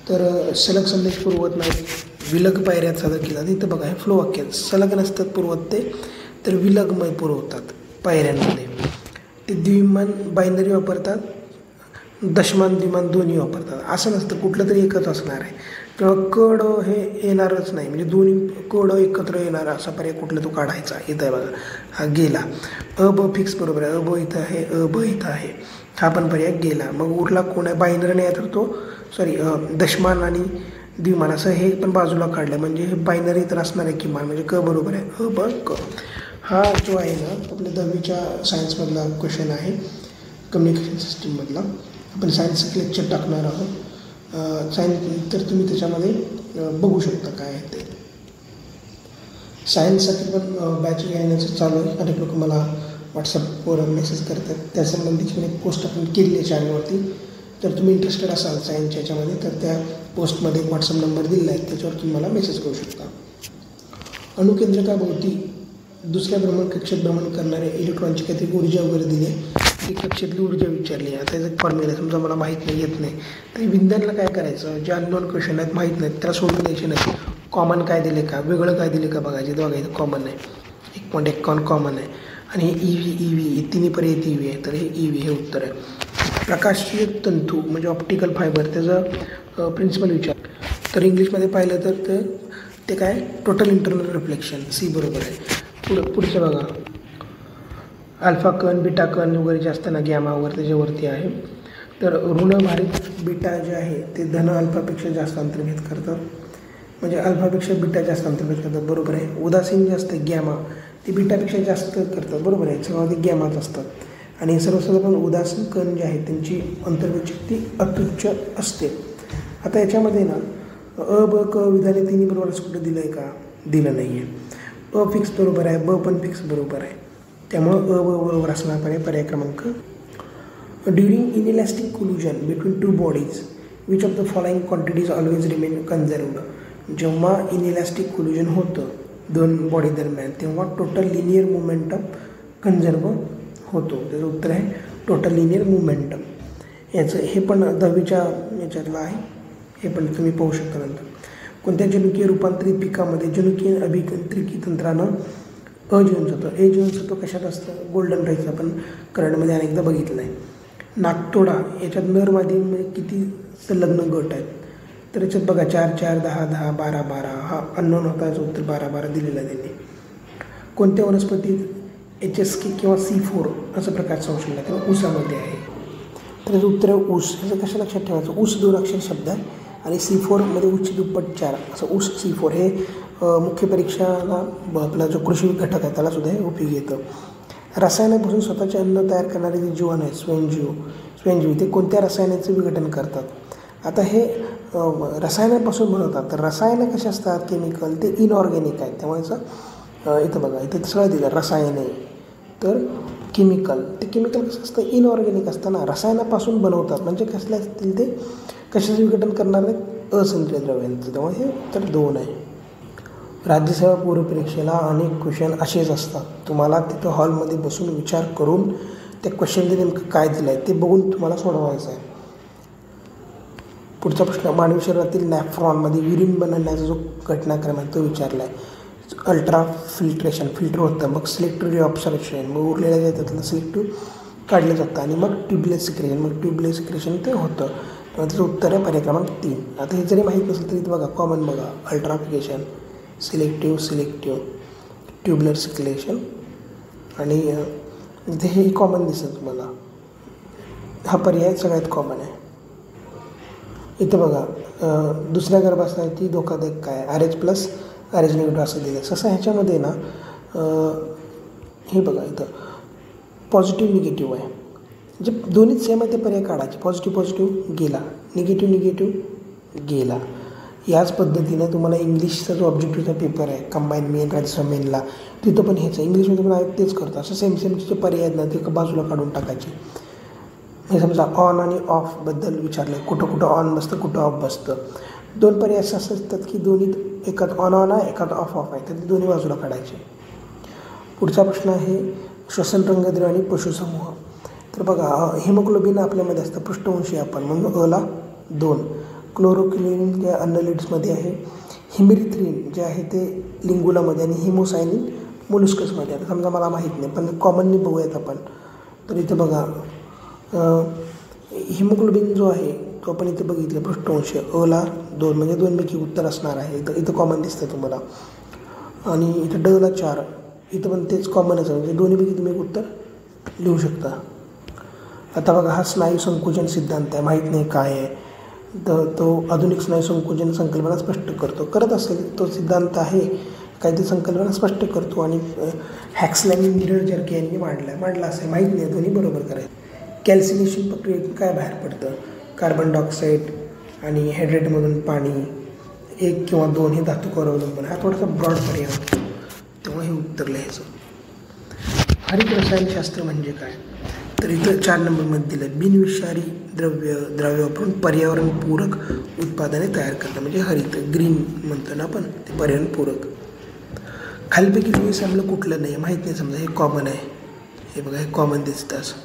तर सलग संदेश पुरवत नाही, विलग पायऱ्यात सादर केला. इथं बघा हे फ्लो वाक्य, सलग नसतात पुरवत ते, तर विलगमय पुरवतात पायऱ्यांमध्ये. ते द्विमान बायनरी वापरतात, दशमान द्विमान दोन्ही वापरतात. असं नसतं, कुठलं तरी एकच असणार आहे. किंवा कड हे येणारच नाही, म्हणजे दोन्ही कड एकत्र येणार असा पर्याय कुठला तो काढायचा. इथं आहे बघा, हा गेला. अ ब फिक्स बरोबर आहे, अ ब इथं आहे, अ ब इथं आहे, हा पण पर्याय गेला. मग उरला कोण आहे, बायनरी नाही तर तो दशमान आणि द्विमान असं हे पण बाजूला काढलं, म्हणजे हे बायनरी तर असणार आहे किमान, म्हणजे क बरोबर आहे, अ ब क. हा जो आहे ना आपल्या 10वीच्या सायन्समधला क्वेश्चन आहे, कम्युनिकेशन सिस्टीममधला. आपण सायन्सचं लेक्चर टाकणार आहोत. सायन्स तर तुम्ही त्याच्यामध्ये बघू शकता काय आहे ते. सायन्ससाठी पण बॅच घेण्याचं चालू आहे. अनेक लोक मला व्हॉट्सअपवर मेसेज करतात, त्यासंबंधीची मी एक पोस्ट आपण केली आहे चॅनलवरती. तर तुम्ही इंटरेस्टेड असाल सायन्सच्या याच्यामध्ये तर त्या पोस्टमध्ये एक व्हॉट्सअप नंबर दिलेला आहे, त्याच्यावर तुम्ही मला मेसेज करू शकता. अणुकेंद्रकाभोवती दुसऱ्या भ्रमणकक्षेत भ्रमण करणारे इलेक्ट्रॉनची काहीतरी ऊर्जा वगैरे दिली आहे. ती कक्षेतली ऊर्जा विचारली. आता याचं फॉर्म्युला समजा मला माहीत नाही, येत नाही, तर विज्ञानला काय करायचं, जे अननोन क्वेश्चन आहेत माहीत नाहीत त्याला सोडून द्यायचे नाही. कॉमन काय दिले का, वेगळं काय दिले का बघायचे. बघायचं कॉमन आहे, 1.51 कॉमन आहे आणि हे ई व्ही तिन्ही पर्याय ई व्ही आहे, तर हे ई व्ही हे उत्तर आहे. प्रकाशीय तंतू म्हणजे ऑप्टिकल फायबर, त्याचं प्रिन्सिपल विचार. तर इंग्लिशमध्ये पाहिलं तर ते काय, टोटल इंटरनल रिफ्लेक्शन, सी बरोबर आहे. पुढचं बघा, अल्फा कण बीटा कण वगैरे जे असतं ना गॅमावर त्याच्यावरती आहे. तर ऋणभारित बीटा जे आहे ते धन अल्फापेक्षा जास्त अंतर्भेद करतात, म्हणजे अल्फापेक्षा बीटा जास्त अंतर्भेद करतात, बरोबर आहे. उदासीन जे असते गॅमा ते बीटापेक्षा जास्त करतात, बरोबर आहे. सर्वाधिक गॅमाच असतात. आणि सर्वसाधारण उदासीन कण जे आहेत त्यांची अंतर्भेद शक्ती अत्युच्च असते. आता याच्यामध्ये ना अ ब क विधाने तिन्ही बरोबर असं कुठं दिलं आहे का, दिलं नाही आहे. अ फिक्स बरोबर आहे, ब पण फिक्स बरोबर आहे. त्यामुळं अ ब बरोबर असणार पर्याय क्रमांक. During inelastic collision between two bodies which of the following quantities always remain conserved. जेव्हा इनइलॅस्टिक कोल्युजन होतं दोन बॉडी दरम्यान तेव्हा टोटल लिनियर मोमेंटम कन्झर्व होतो. त्याचं उत्तर आहे टोटल लिनियर मोमेंटम. याचं हे पण 10वीच्या याच्यातलं आहे, हे पण तुम्ही पाहू शकता नंतर. कोणत्या जनुकीय रूपांतरित पिकामध्ये जनुकीय अभियांत्रिकी तंत्रानं अजीवनसत्व, ए जीवनसत्व कशात असतं, गोल्डन राईस आपण करंटमध्ये अनेकदा बघितलं आहे. नागतोडा याच्यात नर मादीमध्ये किती संलग्न गट आहेत, तर याच्यात बघा 4 4 10 10 12 12, हा अननोन होता, याचं उत्तर 12 12 दिलेलं आहे त्यांनी. कोणत्या वनस्पतीत HSK किंवा C4 असं प्रकार संशोधन आहे, तेव्हा ऊसामध्ये आहे. तर याचं उत्तर आहे ऊस. याचं कशा लक्षात ठेवायचं, ऊस 2 अक्षर शब्द आहे आणि C4 मध्ये उच्च दुप्पट 4 असं ऊस C4 हे मुख्य परीक्षाला आपला जो कृषी घटक आहे त्याला सुद्धा हे उपयोगी येतं. रसायनापासून स्वतःचे अन्न तयार करणारे जे जीवन आहे स्वयंजीवी ते कोणत्या रसायनाचं विघटन करतात. आता हे रसायनापासून बनवतात, तर रसायनं कशी असतात, केमिकल ते इनऑर्गॅनिक आहेत. त्यामुळे इथं बघा, इथं सगळं दिलं रसायने, तर केमिकल ते केमिकल कसं असतं, इनऑर्गॅनिक असतं ना, रसायनापासून बनवतात, म्हणजे कसले असतील ते, कशाचं विघटन करणार नाहीत, असेंद्रिय द्रव्यांचं. त्यामुळे हे तर 2 आहे. राज्यसेवा पूर्वपरीक्षेला अनेक क्वेश्चन असेच असतात. तुम्हाला तिथं हॉलमध्ये बसून विचार करून त्या क्वेश्चनमध्ये नेमकं काय दिलं आहे ते बघून तुम्हाला सोडवायचं आहे. पुढचा प्रश्न, मानवी शरीरातील नॅफ्रॉनमध्ये युरिन बनवण्याचा जो घटनाक्रम आहे तो विचारला आहे. अल्ट्रा फिल्ट्रेशन, फिल्टर होतं, मग सिलेक्टिव्ह रिऑब्सर्प्शन, मग उरलेल्या जे त्यातलं सिलेक्टिव्ह काढलं जातं आणि मग ट्यूबलेस सिक्रेशन, मग ट्यूबलेस सिक्रेशन ते होतं. तेव्हा त्याचं उत्तर आहे पर्याय क्रमांक 3. आता हे जरी माहीत नसेल तरी बघा कॉमन बघा, अल्ट्राफिकेशन, सिलेक्टिव्ह ट्युबलर सर्क्युलेशन. आणि इथे हे कॉमन दिसतं तुम्हाला, हा पर्याय सगळ्यात कॉमन आहे. इथं बघा दुसऱ्या गर्भावस्थेसाठी धोकादायक काय, RH प्लस RH निगेटिव्ह असं दिलं आहे. तसं ह्याच्यामध्ये ना हे बघा इथं पॉझिटिव्ह निगेटिव्ह आहे, म्हणजे दोन्हीच सेम आहे ते पर्याय काढायचे. पॉझिटिव्ह गेला, निगेटिव्ह गेला. याच पद्धतीनं तुम्हाला इंग्लिशचा जो ऑब्जेक्टिव्हचा पेपर आहे कंबाईन मेन राजस्व मेनला, तिथं पण हेच आहे. इंग्लिशमध्ये पण आयोग तेच करतो. असं सेमचे जे पर्याय आहेत ना ते बाजूला काढून टाकायचे. हे समजा ऑन आणि ऑफबद्दल विचारलं, कुठं कुठं ऑन बसतं, कुठं ऑफ बसतं. 2 पर्याय असं असतात की दोन्हीत एकात ऑन आहे, एकात ऑफ आहे, तर ते दोन्ही बाजूला काढायचे. पुढचा प्रश्न आहे श्वसन रंगद्रव्य आणि पशुसमूह. तर बघा हिमोग्लोबिन आपल्यामध्ये असतं, पृष्ठवंशी आपण म्हणून अला 2. क्लोरोक्विनिन जे अन्नलिड्समध्ये आहे, हिमेरिथ्रिन जे आहे ते लिंगुलामध्ये, आणि हिमोसायनिन मोलुस्कसमध्ये. आता समजा मला माहीत नाही पण कॉमनली बघूयात आपण. तर इथं बघा हिमोग्लोबिन जो आहे तो आपण इथे बघितलं पृष्ठवंशी अला 2, म्हणजे 2पैकी उत्तर असणार आहे. इथं कॉमन दिसतं तुम्हाला. आणि इथं डला 4, इथं पण तेच कॉमनच आहे, म्हणजे दोन्हीपैकी तुम्ही उत्तर लिहू शकता. आता बघा हा स्नायू संकोचन सिद्धांत आहे, माहीत नाही काय आहे. तर तो आधुनिक स्नायू संकोचन संकल्पना स्पष्ट करत असेल तो सिद्धांत आहे, काही ते संकल्पना स्पष्ट करतो. आणि हॅक्सलॅनी मिरर जर्के यांनी मांडला असेल, माहीत नाही, दोन्ही बरोबर करायचं. कॅल्सिनेशन प्रक्रियेतून काय बाहेर पडतं, कार्बन डायऑक्साईड आणि हायड्रेटमधून पाणी, 1 किंवा 2 हे धातूवर अवलंबून. हा थोडासा ब्रॉड पर्याय होतो, तेव्हा हे उत्तर लिहायचं. हरित रसायनशास्त्र म्हणजे काय, तर इथं 4 नंबरमध्ये दिलं, बिनविषारी द्रव्य वापरून पर्यावरणपूरक उत्पादने तयार करणं, म्हणजे हरित ग्रीन म्हणतो ना आपण, ते पर्यावरणपूरक. खालीपैकी लुईस आम्ल कुठलं नाही, माहीत नाही. समजा हे कॉमन आहे, हे बघा हे कॉमन दिसतं असं.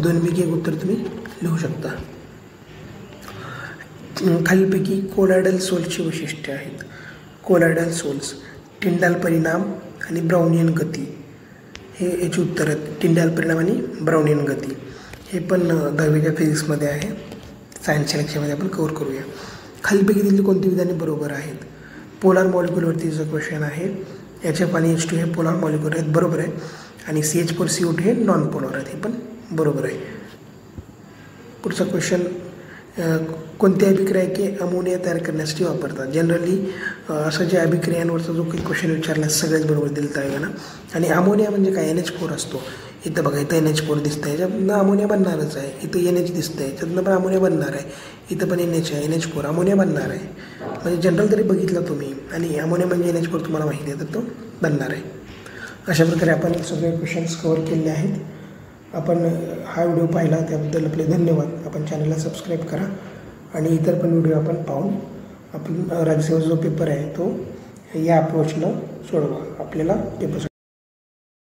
2पैकी एक उत्तर तुम्ही लिहू शकता. खालीपैकी कोलॉइडल सोल्सची वैशिष्ट्ये आहेत. कोलॉइडल सोल्स, टिंडाल परिणाम आणि ब्राउनियन गती, हे याची उत्तर आहेत. टिंडाल परिणाम आणि ब्राउनियन गती हे पण 10वीच्या फिजिक्समध्ये आहे, सायन्सच्या लेक्चरमध्ये आपण कव्हर करूया. खालीपैकी दिलेली कोणती विधाने बरोबर आहेत. पोलार मॉलिक्युलवरती जो क्वेश्चन आहे, HF आणि H2 हे पोलार मॉलिक्युलर आहेत, बरोबर आहे. आणि CH4CO2 हे नॉन पोलार आहेत, हे पण बरोबर आहे. पुढचा क्वेश्चन, कोणत्या अभिक्रिया अमोनिया तयार करण्यासाठी वापरतात. जनरली असं जे अभिक्रियांवरचा जो काही क्वेश्चन विचारला सगळ्याच बरोबर दिलं आहे ना. आणि अमोनिया म्हणजे काय, NH4 असतो. इथं बघा इथं NH4 दिसतं आहे, याच्यातनं अमोनिया बनणारच आहे. इथं NH दिसतं आहे, याच्यातनं पण अमोनिया बनणार आहे. इथं पण NH आहे, NH4 अमोनिया बनणार आहे. म्हणजे जनरल जरी बघितला तुम्ही आणि अमोनिया म्हणजे NH4 तुम्हाला माहिती आहे, तर तो बनणार आहे. अशा प्रकारे आपण सगळे क्वेश्चन्स कव्हर केलेले आहेत. आपण हा व्हिडिओ पाहिला त्याबद्दल आपले धन्यवाद. आपण चॅनलला सबस्क्राईब करा आणि इतर पण व्हिडिओ आपण पाहून आपण राज्यसेवेचा जो पेपर आहे तो या अप्रोचनं सोडवा. आपल्याला पेपर